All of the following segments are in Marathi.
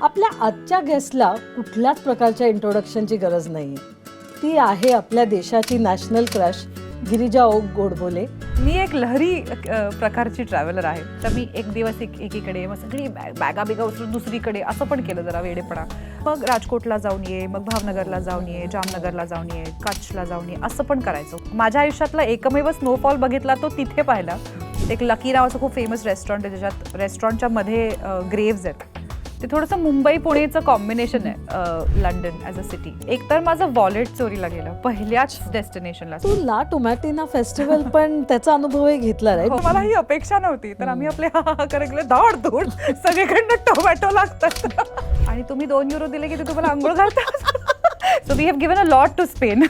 आपल्या आजच्या गेस्टला कुठल्याच प्रकारच्या इंट्रोडक्शनची गरज नाही आहे. ती आहे आपल्या देशाची नॅशनल क्रश गिरिजा ओक गोडबोले. मी एक लहरी प्रकारची ट्रॅव्हलर आहे. तर मी एक दिवस एकीकडे, मग सगळी बॅगा बिगा उचलून दुसरीकडे, असं पण केलं जरा वेडेपणा. मग राजकोटला जाऊन ये, मग भावनगरला जाऊन ये, जामनगरला जाऊन ये, कच्छला जाऊन ये, असं पण करायचं. माझ्या आयुष्यातला एकमेव स्नोफॉल बघितला तो तिथे पाहिला. एक लकी नावाचं खूप फेमस रेस्टॉरंट आहे, त्याच्यात रेस्टॉरंटच्या मध्ये ग्रेव्ज आहेत. ते थोडंसं मुंबई पुणेचं कॉम्बिनेशन आहे, लंडन ॲज अ सिटी. एक तर माझं वॉलेट चोरीला गेलं पहिल्याच डेस्टिनेशनला. तू ला टोमॅटिना फेस्टिवल पण त्याचा अनुभवही घेतला रे. मला ही अपेक्षा नव्हती, तर आम्ही आपले करत गेले धाड धूड, सगळीकडनं टोमॅटो लागतात आणि तुम्ही 2 युरो दिले की ते तुम्हाला आंघोळ घालतात. So we have given a lot to Spain.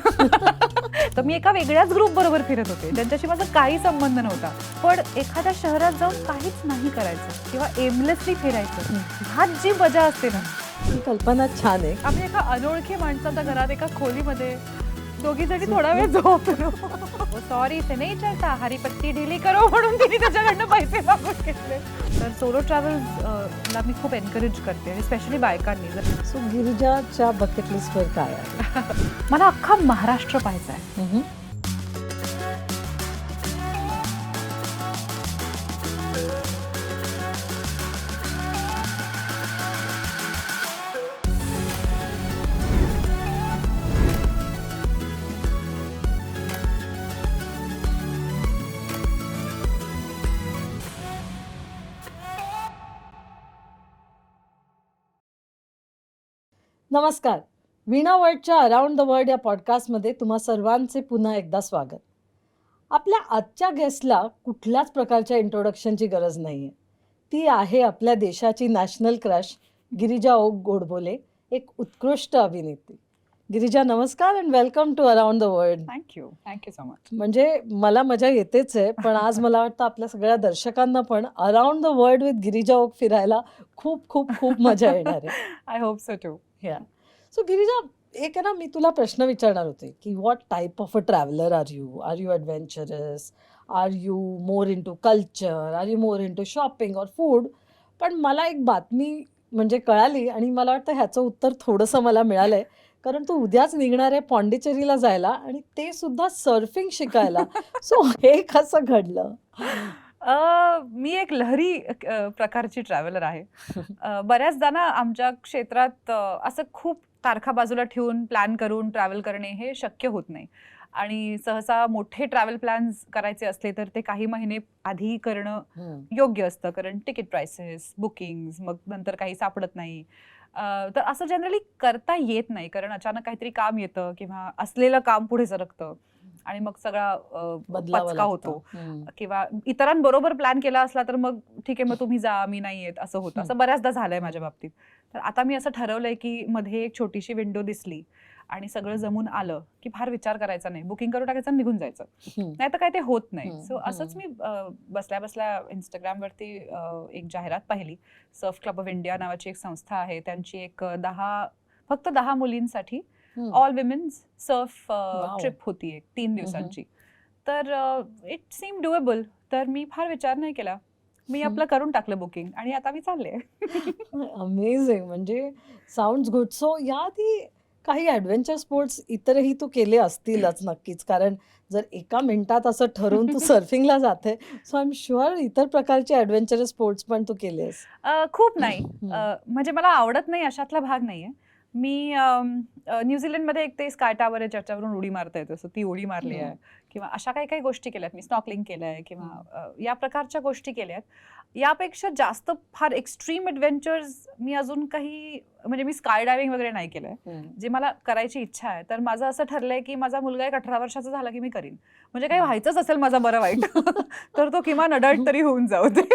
तर मी एका वेगळ्याच ग्रुप बरोबर फिरत होते, त्यांच्याशी माझा काही संबंध नव्हता. पण एखाद्या शहरात जाऊन काहीच नाही करायचं किंवा एमलेसली फिरायचं, ह्यात जी मजा असते ना. ही कल्पना छान आहे. आम्ही एका अनोळखी माणसाच्या घरात एका खोलीमध्ये दोघी जणी थोडा वेळ झोपलो. सॉरी से नाही चलता, हरी पत्ती ढिली करो म्हणून तिने त्याच्याकडनं पैसे मागून घेतले. तर सोलो ट्रॅव्हल्सला मी खूप एनकरेज करते, आणि स्पेशली बायकांनी. जर सो गिरिजाच्या बकेट लिस्टवर काय आहे? मला अख्खा महाराष्ट्र पाहायचा आहे. नमस्कार. वीणा वर्ल्डच्या अराउंड द वर्ल्ड या पॉडकास्टमध्ये तुम्हा सर्वांचे पुन्हा एकदा स्वागत. आपल्या आजच्या गेस्टला कुठल्याच प्रकारच्या इंट्रोडक्शनची गरज नाही आहे. ती आहे आपल्या देशाची नॅशनल क्रश गिरिजा ओक गोडबोले, एक उत्कृष्ट अभिनेत्री. गिरिजा, नमस्कार and welcome to around the world. Thank you so much. म्हणजे मला मजा येतेच आहे, पण आज मला वाटतं आपल्या सगळ्या दर्शकांना पण around the world with Girija Oak फिरायला खूप खूप खूप मजा येणार आहे. I hope so too. So Girija, एक आहे ना, मी तुला प्रश्न विचारणार होते की what type of a traveller are you? Are you adventurous? Are you more into culture? Are you more into shopping or food? पण मला एक बातमी म्हणजे कळाली, आणि मला वाटतं ह्याचं उत्तर थोडंसं मला मिळालं आहे, कारण तू उद्याच निघणार आहे पॉंडिचेरीला जायला, आणि ते सुद्धा सर्फिंग शिकायला. सो हे कसं घडलं? मी एक लहरी प्रकारची ट्रॅव्हलर आहे. बऱ्याचदा ना आमच्या क्षेत्रात असं खूप तारखा बाजूला ठेवून प्लॅन करून ट्रॅव्हल करणे हे शक्य होत नाही. आणि सहसा मोठे ट्रॅव्हल प्लॅन्स करायचे असले तर ते काही महिने आधी करणं योग्य असतं, कारण तिकीट प्राइसेस, बुकिंग्स, मग नंतर काही सापडत नाही. तर असं जनरली करता येत नाही, कारण अचानक काहीतरी काम येतं किंवा असलेलं काम पुढे सरकतं आणि मग सगळा बदलावं पचका लागतं. होतो. किंवा इतरांबरोबर प्लॅन केला असला तर मग ठीक आहे, मग तुम्ही जा, मी नाही येत, असं होतं. असं बऱ्याचदा झालंय माझ्या बाबतीत. तर आता मी असं ठरवलंय की मध्ये एक छोटीशी विंडो दिसली आणि सगळं जमून आलं की फार विचार करायचा नाही, बुकिंग करून टाकायचं, निघून जायचं. नाही तर काय ते होत नाही. सो असंच मी बसल्या बसल्या इंस्टाग्रामवरती एक जाहिरात पाहिली. सर्फ क्लब ऑफ इंडिया नावाची एक संस्था आहे, त्यांची एक फक्त 10 मुलींसाठी ऑल विमेन्स सर्फ ट्रिप होती, एक 3 दिवसांची. तर इट सीम डुएबल. तर मी फार विचार नाही केला, मी आपलं करून टाकलं बुकिंग आणि आता मी चालले. अमेझिंग. म्हणजे साऊंड्स गुड. सो याआधी काही ॲडव्हेंचर स्पोर्ट्स इतरही तू केले असतीलच नक्कीच, कारण जर एका मिनिटात असं ठरवून तू सर्फिंगला जाते, सो आय एम शुअर इतर प्रकारचे ॲडव्हेंचरस स्पोर्ट्स पण तू केलेस. खूप नाही, म्हणजे मला आवडत नाही अशातला भाग नाहीये. मी न्यूझीलंडमध्ये एक ते स्काय टावर आहे ज्याच्यावरून उडी मारता येते, असं ती उडी मारली आहे, किंवा अशा काही काही गोष्टी केल्यात. मी स्नॉकलिंग केलंय किंवा या प्रकारच्या गोष्टी केल्यात. यापेक्षा जास्त फार एक्स्ट्रीम ॲडव्हेंचर्स मी अजून काही, म्हणजे मी स्काय डायव्हिंग वगैरे नाही केलंय, जे मला करायची इच्छा आहे. तर माझं असं ठरलंय की माझा मुलगा एक 18 वर्षाचा झाला की मी करीन. म्हणजे काही व्हायचंच असेल माझा बरं वाईट तर तो किमान अडल्ट तरी होऊन जाऊ दे,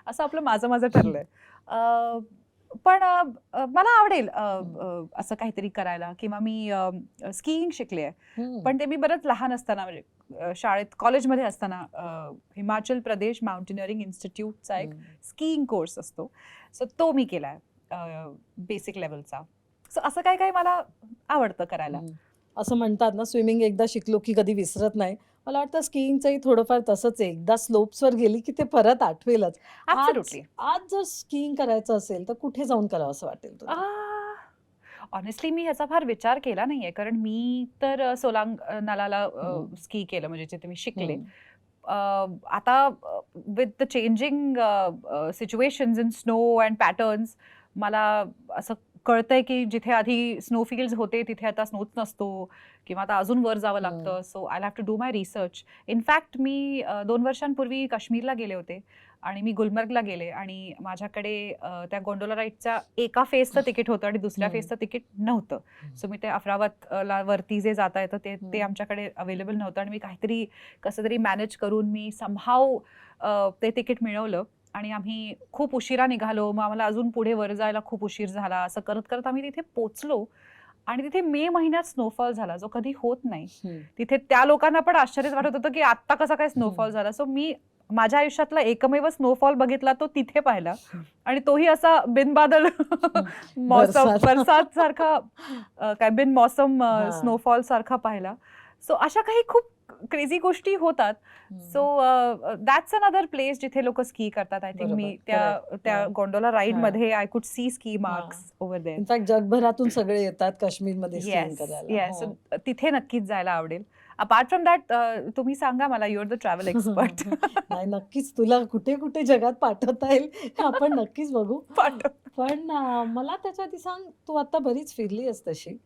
असं आपलं माझं ठरलंय. पण मला आवडेल असं काहीतरी करायला. किंवा मी स्कीइंग शिकले आहे, पण ते मी बरंच लहान असताना, म्हणजे शाळेत कॉलेजमध्ये असताना हिमाचल प्रदेश माउंटेनिअरिंग इन्स्टिट्यूटचा एक स्कीइंग कोर्स असतो, सो तो मी केला आहे बेसिक लेवलचा. सो असं काही काही मला आवडतं करायला. असं म्हणतात ना, स्विमिंग एकदा शिकलो की कधी विसरत नाही. मला वाटतं स्कीइंगचंही थोडंफार तसंच आहे. एकदा स्लोप्सवर गेली की ते परत आठवेलच. आज ॲब्सोल्युटली. आज जर स्कीइंग करायचं असेल तर कुठे जाऊन करावं असं वाटेल तुला? ऑनेस्टली मी ह्याचा फार विचार केला नाहीये, कारण मी तर सोलांग नालाला हं. स्की केलं, म्हणजे जिथे मी शिकले. हं. आता with the changing situations in snow and patterns, मला असं कळतंय की जिथे आधी स्नोफील्ड्स होते तिथे आता स्नोच नसतो, किंवा आता अजून वर जावं हं. लागतं. So I have to do my research. In fact मी 2 वर्षांपूर्वी काश्मीरला गेले होते आणि मी गुलमर्गला गेले, आणि माझ्याकडे त्या गोंडोला राईडच्या एका फेजचं तिकीट होतं आणि दुसऱ्या हं. फेजचं तिकीट नव्हतं. सो मी ते अफरावतला वरती जे जाता येतं ते आमच्याकडे अवेलेबल नव्हतं, आणि मी काहीतरी कसं तरी मॅनेज करून मी समहाऊ ते तिकीट मिळवलं, आणि आम्ही खूप उशिरा निघालो. मग आम्हाला अजून पुढे वर जायला खूप उशीर झाला. असं करत करत आम्ही तिथे पोचलो, आणि तिथे मे महिन्यात स्नोफॉल झाला, जो कधी होत नाही. हं. तिथे त्या लोकांना पण आश्चर्यच वाटत होतं की आत्ता कसा काय स्नोफॉल झाला. सो मी माझ्या आयुष्यातला एकमेव स्नोफॉल बघितला तो तिथे पाहिला, आणि तोही असा बिनबादल मौसम बरसात. बरसात सारखा, काय बिन मौसम हां. स्नोफॉल सारखा पाहिला. सो अशा काही खूप क्रेझी गोष्टी होतात. सो दॅट्स अनदर प्लेस जिथे लोक स्की करतात. आय थिंक मी बरोबर. त्या करेक्ट. त्या हां. गोंडोला राईड हां. मध्ये I could see ski marks over there. In fact जगभरातून सगळे येतात काश्मीरमध्ये स्कीइंग येस, करायला. येस. हो. तिथे नक्कीच जायला आवडेल. अपार्ट फ्रॉम दॅट, तुम्ही सांगा मला, you are the travel expert. नाही, नक्कीच तुला कुठे-कुठे जगात पाठवता येईल हे आपण नक्कीच बघू. पाठव. पण मला त्याच्या आधी सांग, तू आता बरीच फिरली आहेस तशी,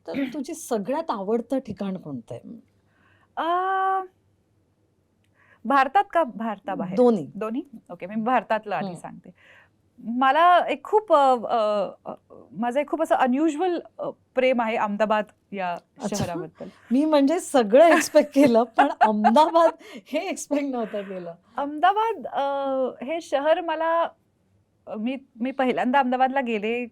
तर तुझी सगळ्यात आवडतं ठिकाण कोणतं आहे? अ, भारतात का भारताबाहेर? दोन्ही. दोन्ही? ओके, मी भारतातलं आधी हं. सांगते. मला एक खूप माझं एक खूप असं अनयुज्युअल प्रेम आहे अहमदाबाद या अच्छा. शहराबद्दल. मी म्हणजे सगळं एक्स्पेक्ट केलं, पण अहमदाबाद हे एक्स्पेक्ट नव्हतं केलं. अहमदाबाद हे शहर मला, मी मी पहिल्यांदा अहमदाबादला गेले,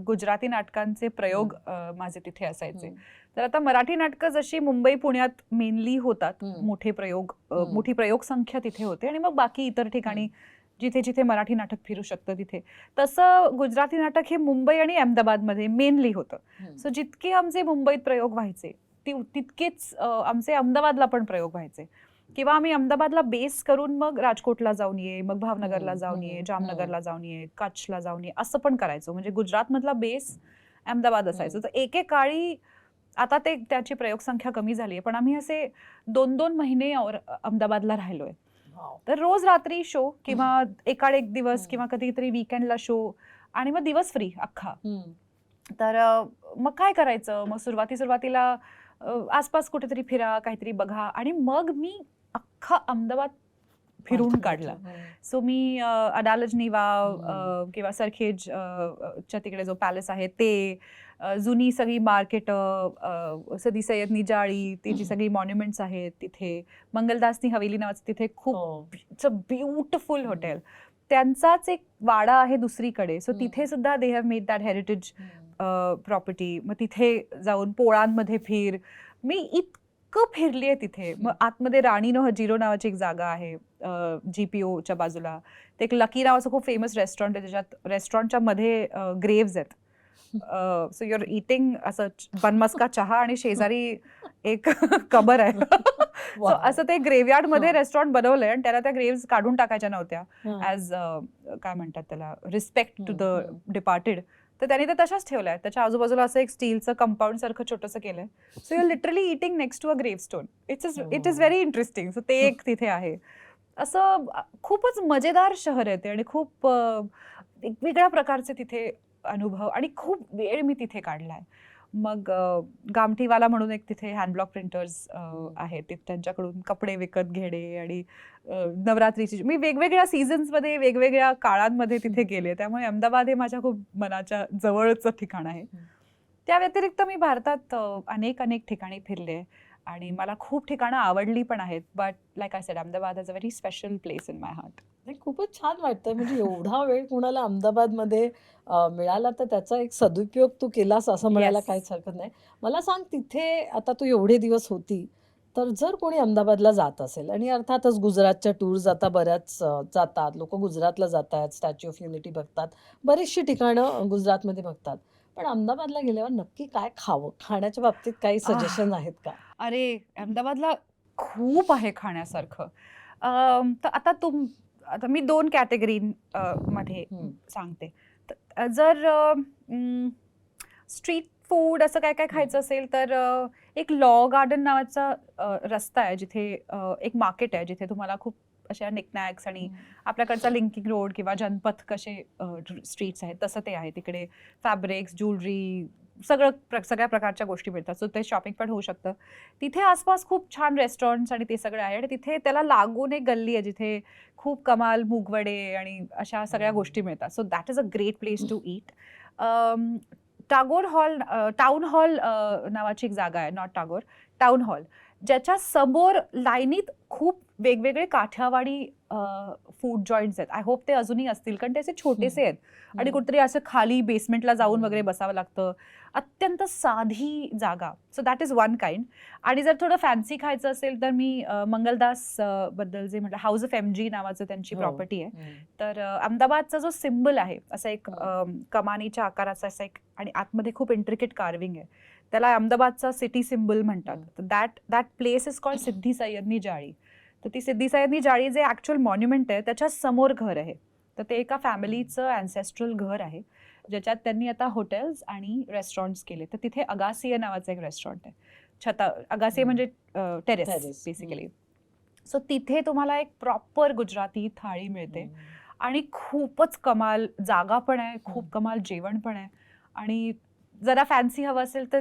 गुजराती नाटकांचे प्रयोग माझे तिथे असायचे. हं. तर आता मराठी नाटकं जशी मुंबई पुण्यात मेनली होतात, हं. मोठे प्रयोग, हं. मोठी प्रयोग संख्या तिथे होते, आणि मग बाकी इतर ठिकाणी जिथे जिथे मराठी नाटक फिरू शकतं तिथे. तसं गुजराती नाटक हे मुंबई आणि अहमदाबादमध्ये मेनली होतं. हं. सो जितके आमचे मुंबईत प्रयोग व्हायचे तितकेच आमचे अहमदाबादला पण प्रयोग व्हायचे, किंवा आम्ही अहमदाबादला बेस करून मग राजकोटला जाऊन ये, मग भावनगरला जाऊन ये, जामनगरला जाऊन ये, कच्छला जाऊन ये, असं पण करायचो. म्हणजे गुजरातमधला बेस अहमदाबाद असायचं. तर एकेकाळी, आता त्याची प्रयोगसंख्या कमी झाली आहे, पण आम्ही असे 2-2 महिने अहमदाबादला राहिलोय. वॉव! तर रोज रात्री शो, किंवा एकाड एक दिवस, किंवा कधीतरी वीकेंडला शो, आणि मग दिवस फ्री अख्खा. हं. तर मग काय करायचं? मग सुरुवातीला आसपास कुठेतरी फिरा, काहीतरी बघा, आणि मग मी अख्खा अहमदाबाद फिरून काढला. हं. सो मी अडालज वाव, किंवा सरखेज च्या तिकडे जो पॅलेस आहे ते, जुनी सगळी मार्केट, सदी सय्यदनी जाळी, ती जी सगळी मॉन्युमेंट्स आहेत तिथे, मंगलदासनी हवेली नावाचं तिथे खूप हो. It's a beautiful hotel. त्यांचाच एक वाडा आहे दुसरीकडे, सो तिथे सुद्धा they have made that heritage property. मग तिथे जाऊन पोळांमध्ये फिर. मी इतकं फिरली आहे तिथे. मग आतमध्ये राणीनो हजीरो नावाची एक जागा आहे GPOच्या बाजूला. ते एक लकी नावाचं खूप फेमस रेस्टॉरंट आहे, त्याच्यात रेस्टॉरंटच्या मध्ये ग्रेव्ज आहेत. सो युअर इटिंग असं बनमस्का चहा, आणि शेजारी एक कबर आहे. So wow! असं ते ग्रेव्हयार्ड मध्ये हं. रेस्टॉरंट बनवलंय, आणि त्याला त्या ग्रेव्ज काढून टाकायच्या नव्हत्या, हं. ॲज काय म्हणतात त्याला, रिस्पेक्ट टू द हं. डिपार्टेड. तर त्यांनी ते तशाच ठेवल्या. त्याच्या आजूबाजूला असं एक स्टीलचं कंपाऊंड सारखं छोटंसं केलंय. So you literally eating next to a grave stone. It is very interesting. So ते एक तिथे आहे. असं खूपच मजेदार शहर आहे ते, आणि खूप वेगवेगळ्या प्रकारचे तिथे अनुभव, आणि खूप वेळ मी तिथे काढलाय. मग गामठीवाला म्हणून एक तिथे हँडब्लॉक प्रिंटर्स आहेत, त्यांच्याकडून कपडे विकत घेणे, आणि नवरात्रीची मी वेगवेगळ्या सीझन्समध्ये, वेगवेगळ्या काळांमध्ये तिथे गेले. त्यामुळे अहमदाबाद हे माझ्या खूप मनाच्या जवळचं ठिकाण आहे. त्या व्यतिरिक्त मी भारतात अनेक ठिकाणी फिरले, आणि मला खूप ठिकाणं आवडली पण आहेत. But like I sed, Ahmedabad is a very special place in my heart. नाही, खूपच छान वाटतंय. म्हणजे एवढा वेळ कुणाला अहमदाबादमध्ये मिळाला तर त्याचा एक सदुपयोग तू केलास असं म्हणायला Yes. काहीच हरकत नाही. मला सांग, तिथे आता तू एवढे दिवस होती, तर जर कोणी अहमदाबादला जात असेल, आणि अर्थातच गुजरातच्या टूर्स आता बऱ्याच जातात. लोकं गुजरातला जातात, स्टॅच्यू ऑफ युनिटी बघतात. बरीचशी ठिकाणं गुजरातमध्ये बघतात. पण अहमदाबादला गेल्यावर नक्की काय खावं? खाण्याच्या बाबतीत काही आह, सजेशन आहेत का? अरे, अहमदाबादला खूप आहे खाण्यासारखं. तर आता मी 2 कॅटेगरी मध्ये सांगते. जर स्ट्रीट फूड असं काय काय खायचं असेल तर एक लॉ गार्डन नावाचा रस्ता आहे जिथे एक मार्केट आहे जिथे तुम्हाला खूप अशा निकनॅक्स आणि आपल्याकडचा लिंकिंग रोड किंवा जनपथ कसे स्ट्रीट्स आहेत तसं ते आहे. तिकडे फॅब्रिक्स, ज्वेलरी, सगळ्या प्रकारच्या गोष्टी मिळतात. सो ते शॉपिंग पण होऊ शकतं. तिथे आसपास खूप छान रेस्टॉरंट्स आणि ते सगळं आहे आणि तिथे त्याला लागून एक गल्ली आहे जिथे खूप कमाल मूगवडे आणि अशा सगळ्या गोष्टी मिळतात. So that is a great place to eat. Tagore hall, town hall नावाची एक जागा आहे, नॉट टागोर, टाउन हॉल, ज्याच्या समोर लाईनीत खूप वेगवेगळे काठियावाडी फूड जॉईंट्स आहेत. आय होप ते अजूनही असतील कारण ते असे छोटेसे आहेत आणि कुठेतरी असं खाली बेसमेंटला जाऊन वगैरे बसावं लागतं. अत्यंत साधी जागा. So that is one kind. आणि जर थोडं फॅन्सी खायचं असेल तर मी मंगलदास बद्दल जे म्हटलं, हाऊस ऑफ MG नावाचं त्यांची प्रॉपर्टी आहे. तर अहमदाबादचा जो सिम्बल आहे असा एक कमानीच्या आकाराचा असा एक आणि आतमध्ये खूप इंट्रिकेट कार्विंग आहे, त्याला अहमदाबादचा सिटी सिम्बल म्हणतात. तर दॅट प्लेस इज कॉल्ड सिद्धी सय्यदनी जाळी. तर ती सिद्धी सय्यदनी जाळी जे ऍक्च्युअल मॉन्युमेंट आहे त्याच्या समोर घर आहे. तर ते एका फॅमिलीचं अँसेस्ट्रल घर आहे ज्याच्यात त्यांनी आता हॉटेल्स आणि रेस्टॉरंट्स केले. तर तिथे अगासिया नावाचं एक रेस्टॉरंट आहे. अगासिया म्हणजे टेरेस बेसिकली. सो तिथे तुम्हाला एक प्रॉपर गुजराती थाळी मिळते आणि खूपच कमाल जागा पण आहे, खूप कमाल जेवण पण आहे आणि जरा फॅन्सी हवं असेल तर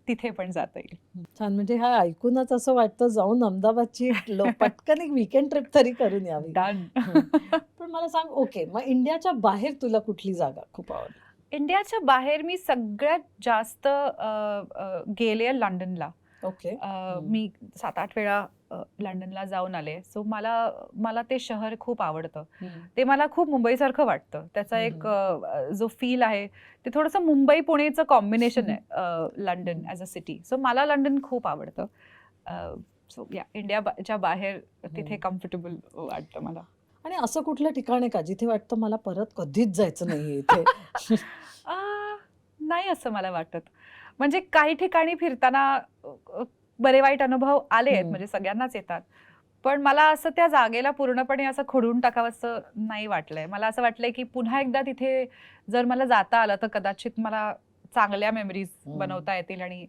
तिथे पण जाता येईल. छान. म्हणजे हा ऐकूनच असं वाटतं जाऊन अहमदाबादची पटकन एक वीकेंड ट्रिप तरी करून यावी. डन. पण मला सांग, ओके, मग इंडियाच्या बाहेर तुला कुठली जागा खूप आवडली? इंडियाच्या बाहेर मी सगळ्यात जास्त गेले लंडनला. ओके. मी 7-8 वेळा लंडनला जाऊन आले. सो मला ते शहर खूप आवडतं. ते मला खूप मुंबईसारखं वाटतं. त्याचा एक जो फील आहे ते थोडंसं मुंबई पुणेचं कॉम्बिनेशन आहे London as a city. So मला लंडन खूप आवडतं. सो या इंडियाच्या बाहेर तिथे कम्फर्टेबल वाटतं मला. आणि असं कुठलं ठिकाण आहे का जिथे वाटतं मला परत कधीच जायचं नाहीये इथे? नाही असं मला वाटत. म्हणजे काही ठिकाणी फिरताना बरे वाईट अनुभव आले आहेत, म्हणजे सगळ्यांनाच येतात. पण मला असं त्या जागेला पूर्णपणे असं खोडून टाकावंसं नाही वाटलंय. मला असं वाटलंय की पुन्हा एकदा तिथे जर मला जाता आलं तर कदाचित मला चांगल्या मेमरीज बनवता येतील आणि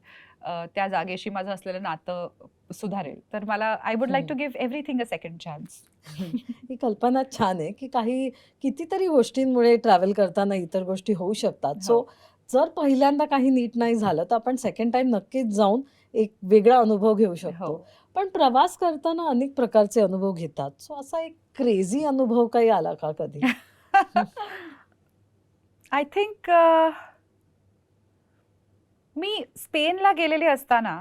त्या जागेशी माझं असलेलं नातं सुधारेल. तर मला I would like to give everything a second chance. ही कल्पना छान आहे की कितीतरी गोष्टींमुळे ट्रॅव्हल करताना इतर गोष्टी होऊ शकतात. सो जर पहिल्यांदा काही नीट नाही झालं तर आपण सेकंड टाइम नक्कीच जाऊन एक वेगळा अनुभव घेऊ शकतो. पण प्रवास करताना अनेक प्रकारचे अनुभव घेतात. सो असा एक क्रेझी अनुभव काही आला का कधी? आय थिंक मी स्पेनला गेलेली असताना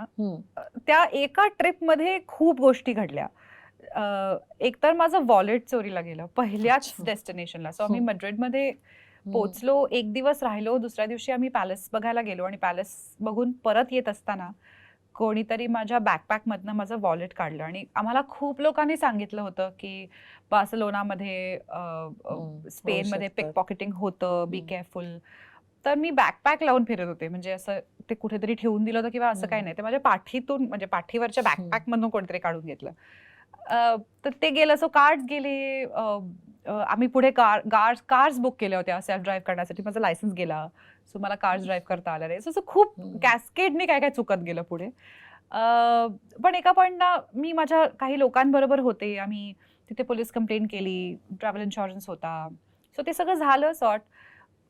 त्या एका ट्रिपमध्ये खूप गोष्टी घडल्या. एकतर माझं वॉलेट चोरीला गेलं पहिल्याच डेस्टिनेशनला. सो आम्ही मड्रिडमध्ये पोचलो, 1 दिवस राहिलो, दुसऱ्या दिवशी आम्ही पॅलेस बघायला गेलो आणि पॅलेस बघून परत येत असताना कोणीतरी माझ्या बॅकपॅकमधनं माझं वॉलेट काढलं आणि आम्हाला खूप लोकांनी सांगितलं होतं की बार्सिलोनामध्ये स्पेनमध्ये पिकपॉकेटिंग होतं, बी केअरफुल. तर मी बॅकपॅक लावून फिरत होते, म्हणजे असं ते कुठेतरी ठेवून दिलं होतं किंवा असं काही नाही. ते माझ्या पाठीतून, म्हणजे पाठीवरच्या बॅकपॅकमधून कोणीतरी काढून घेतलं. तर ते गेलं. सो कार्ड्स गेले. आम्ही पुढे कार्स बुक केल्या होत्या सेल्फ ड्राईव्ह करण्यासाठी. माझा लायसन्स गेला. सो मला कार्स ड्राईव्ह करता आलं नाही. सो खूप कॅस्केडनी काय काय चुकत गेलं पुढे. पण एका पॉईंटला मी माझ्या काही लोकांबरोबर होते. आम्ही तिथे पोलीस कंप्लेंट केली, ट्रॅव्हल इन्शुरन्स होता. सो ते सगळं झालं सॉर्ट.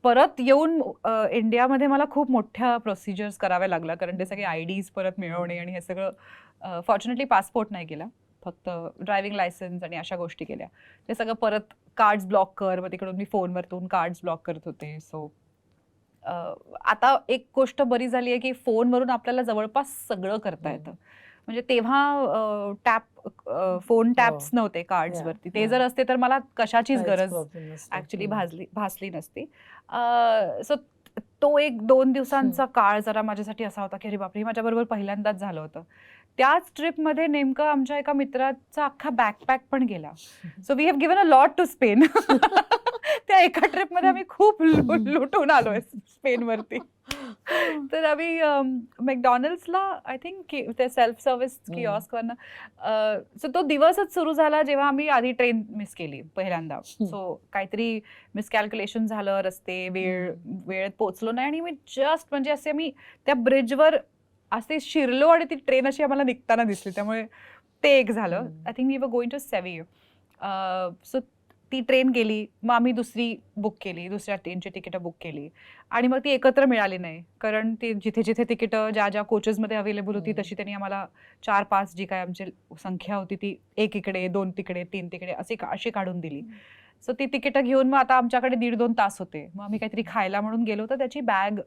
परत येऊन इंडियामध्ये मला खूप मोठ्या प्रोसिजर्स कराव्या लागल्या कारण ते सगळे IDs परत मिळवणे आणि हे सगळं. फॉर्च्युनेटली पासपोर्ट नाही केला, फक्त ड्रायव्हिंग लायसन्स आणि अशा गोष्टी केल्या. ते सगळं परत कार्ड्स ब्लॉक कर, मग तिकडून मी फोनवरतून कार्ड्स ब्लॉक करत होते. सो आता एक गोष्ट बरी झाली आहे की फोनवरून आपल्याला जवळपास सगळं करता येतं. म्हणजे तेव्हा फोन टॅप्स नव्हते कार्ड्सवरती. ते जर असते तर मला कशाचीच गरज ऍक्च्युली भासली नसती. सो तो 1-2 दिवसांचा काळ जरा माझ्यासाठी असा होता की अरे बापरे, माझ्याबरोबर पहिल्यांदाच झालं होतं. त्याच ट्रिपमध्ये नेमकं आमच्या एका मित्राचा अख्खा बॅकपॅक पण गेला. So we have given a lot to Spain. त्या एका ट्रिपमध्ये आम्ही खूप लुटून आलोय. स्पेनवरती. तर आम्ही मॅकडॉनल्ड्सला आय थिंक ते सेल्फ सर्व्हिस किऑस्कवरनं सो तो दिवसच सुरू झाला जेव्हा आम्ही आधी ट्रेन मिस केली पहिल्यांदा. सो काहीतरी मिसकॅल्क्युलेशन झालं, रस्ते वेळेत पोहोचलो नाही आणि मी जस्ट म्हणजे असे मी त्या ब्रिजवर असे शिरलो आणि ती ट्रेन अशी आम्हाला निघताना दिसली. त्यामुळे ते एक झालं. I think we were going to Savio. So ती ट्रेन गेली, मग आम्ही दुसरी बुक केली, दुसऱ्या ट्रेनची तिकीटं बुक केली आणि मग ती एकत्र मिळाली नाही. कारण ती जिथे जिथे तिकीटं ज्या कोचेसमध्ये अवेलेबल होती तशी त्यांनी आम्हाला 4-5 जी काय आमची संख्या होती ती 1 इकडे, 2 तिकडे, 3 तिकडे अशी काढून दिली. सो ती तिकीटं घेऊन मग आता आमच्याकडे 1.5-2 तास होते. मग आम्ही काहीतरी खायला म्हणून गेलो तर त्याची बॅग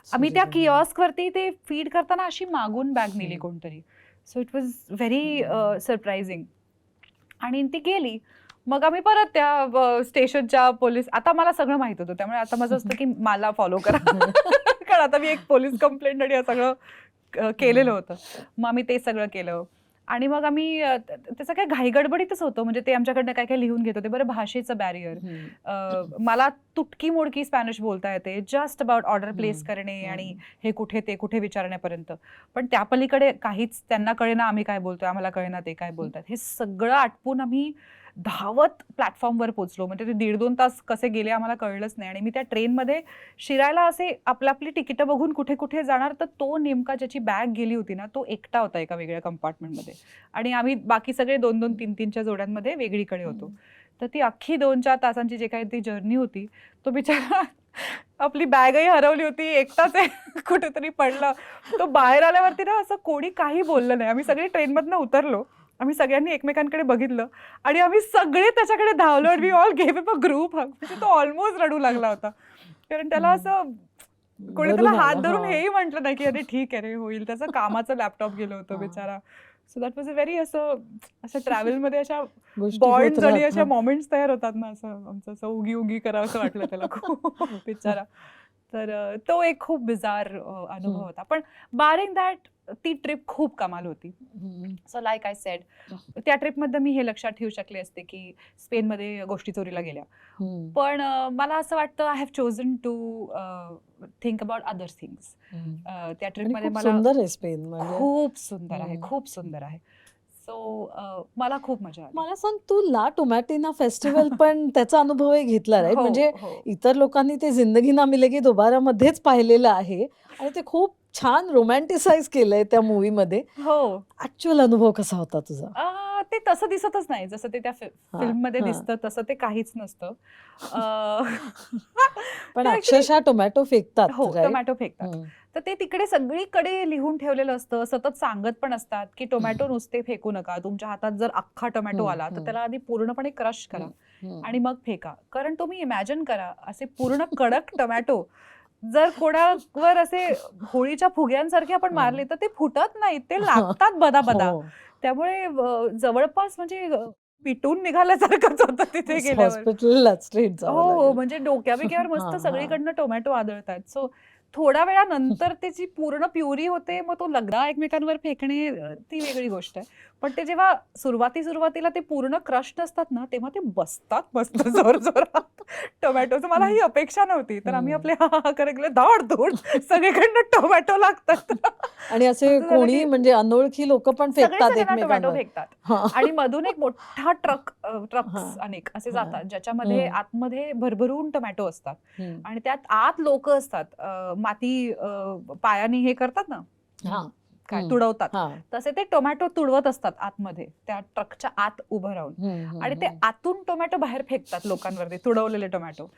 आम्ही त्या किऑस्कवरती ते फीड करताना अशी मागून बॅग नेली कोणतरी. So it was very surprising आणि ती गेली. मग आम्ही परत त्या स्टेशनच्या पोलीस, आता मला सगळं माहित होतं त्यामुळे आता माझं असतं की मला फॉलो करा कारण आता मी एक पोलीस कंप्लेंट आणि सगळं केलेलं होतं. मग आम्ही ते सगळं केलं आणि मग आम्ही त्याचं काय घाईगडबडीतच होतं. म्हणजे ते आमच्याकडनं काय काय लिहून घेत होते. बरं, भाषेचं बॅरियर, मला तुटकी मोडकी स्पॅनिश बोलता येते, जस्ट अबाउट ऑर्डर प्लेस करणे आणि हे कुठे ते कुठे विचारण्यापर्यंत. पण त्या पलीकडे काहीच त्यांना कळेना आम्ही काय बोलतोय, आम्हाला कळेना ते काय बोलतात. हे सगळं आटपून आम्ही धावत प्लॅटफॉर्मवर पोहोचलो. म्हणजे ते 1.5-2 तास कसे गेले आम्हाला कळलंच नाही. आणि मी त्या ट्रेनमध्ये शिरायला असे आपली तिकीटं बघून कुठे कुठे जाणार, तर तो नेमका ज्याची बॅग गेली होती ना तो एकटा होता एका वेगळ्या कंपार्टमेंटमध्ये आणि आम्ही बाकी सगळे 2-2, 3-3च्या जोड्यांमध्ये वेगळीकडे होतो. तर ती अख्खी 2-4 तासांची जे काही ती जर्नी होती, तो बिचारा आपली बॅगही हरवली होती, एकटाच कुठेतरी पडला. तो बाहेर आल्यावरती ना असं कोणी काही बोललं नाही. आम्ही सगळे ट्रेनमधनं उतरलो, आम्ही सगळ्यांनी एकमेकांकडे बघितलं आणि आम्ही सगळे त्याच्याकडे धावलो. We all gave him a group hug. म्हणजे तो ऑलमोस्ट रडू लागला होता कारण त्याला असं कोणी त्याला हात धरून हेही म्हटलं नाही की अरे ठीक आहे रे, होईल. त्याचं कामाचं लॅपटॉप गेलं होतं बिचारा. So that was a very असं ट्रॅव्हलमध्ये अशा बॉन्ड्स आणि अशा मोमेंट्स तयार होतात ना, असं आमचं असं उगी करावं असं वाटलं त्याला खूप बिचारा. तर तो एक खूप बिजार अनुभव होता. पण बारिंग दॅट ती ट्रिप खूप कमाल होती. सो लाईक आय सेड, त्या ट्रिपमध्ये मी हे लक्षात ठेवू शकले असते की स्पेनमध्ये गोष्टी चोरीला गेल्या. पण मला असं वाटतं I have chosen to think about other things. त्या ट्रिपमध्ये मला सुंदर आहे स्पेन, म्हणजे खूप सुंदर आहे, खूप सुंदर आहे. सो मला खूप मजा आली. मला सांग, तू ला टोमॅटिना फेस्टिवल पण त्याचा अनुभवही घेतला राईट? हो, म्हणजे हो. इतर लोकांनी ते जिंदगी ना मिलेगी दोबारा मध्येच पाहिलेलं आहे आणि ते खूप छान रोमॅन्टिसाइज केलंय त्या मूवी मध्ये. हो. ऍक्च्युअल अनुभव कसा होता तुझा? ते तसं दिसतच नाही जसं ते त्या फिल्ममध्ये दिसतं, तसं ते काहीच नसतं. पण ते actually- अक्षरशः टोमॅटो फेकतात, हो, right? टोमॅटो फेकतात. तर ते तिकडे सगळीकडे लिहून ठेवलेलं असतं, सतत सांगत पण असतात की टोमॅटो नुसते फेकू नका. तुमच्या हातात जर अख्खा टोमॅटो आला तर त्याला आधी पूर्णपणे क्रश करा आणि मग फेका. कारण तुम्ही इमॅजिन करा, असे पूर्ण कडक टोमॅटो जर कोणावर असे होळीच्या फुग्यांसारखे आपण मारले तर ते फुटत नाहीत, ते लागतात बदा. हो. त्यामुळे जवळपास म्हणजे पिटून निघाल्यासारखंच होतं तिथे गेल्यावर. हॉस्पिटलला स्ट्रेट हो, म्हणजे डोक्याबिक्यावर मस्त सगळीकडनं टोमॅटो आदळतात. सो थोड्या वेळानंतर त्याची पूर्ण प्युरी होते, मग तो लगदा एकमेकांवर फेकणे ती वेगळी गोष्ट आहे. पण ते जेव्हा सुरुवातीला ते पूर्ण क्रश नसतात ना, तेव्हा ते बसतात मस्त जोरात टोमॅटोचं. मला ही अपेक्षा नव्हती. तर आम्ही आपले हा करत गेले, धाड सगळीकडनं टोमॅटो लागतात. आणि असे कोणी म्हणजे अनोळखी लोक पण फेकतात टोमॅटो एकमेकांवर. फेकतात आणि मधून एक मोठा ट्रक्स अनेक असे जातात ज्याच्यामध्ये आतमध्ये भरभरून टोमॅटो असतात आणि त्यात आत लोक असतात, माती पायाने हे करतात ना, काय तुडवतात, तसे ते टोमॅटो तुडवत असतात आतमध्ये त्या ट्रकच्या आत उभं राहून आणि ते आतून टोमॅटो बाहेर फेकतात लोकांवरती, तुडवलेले टोमॅटो.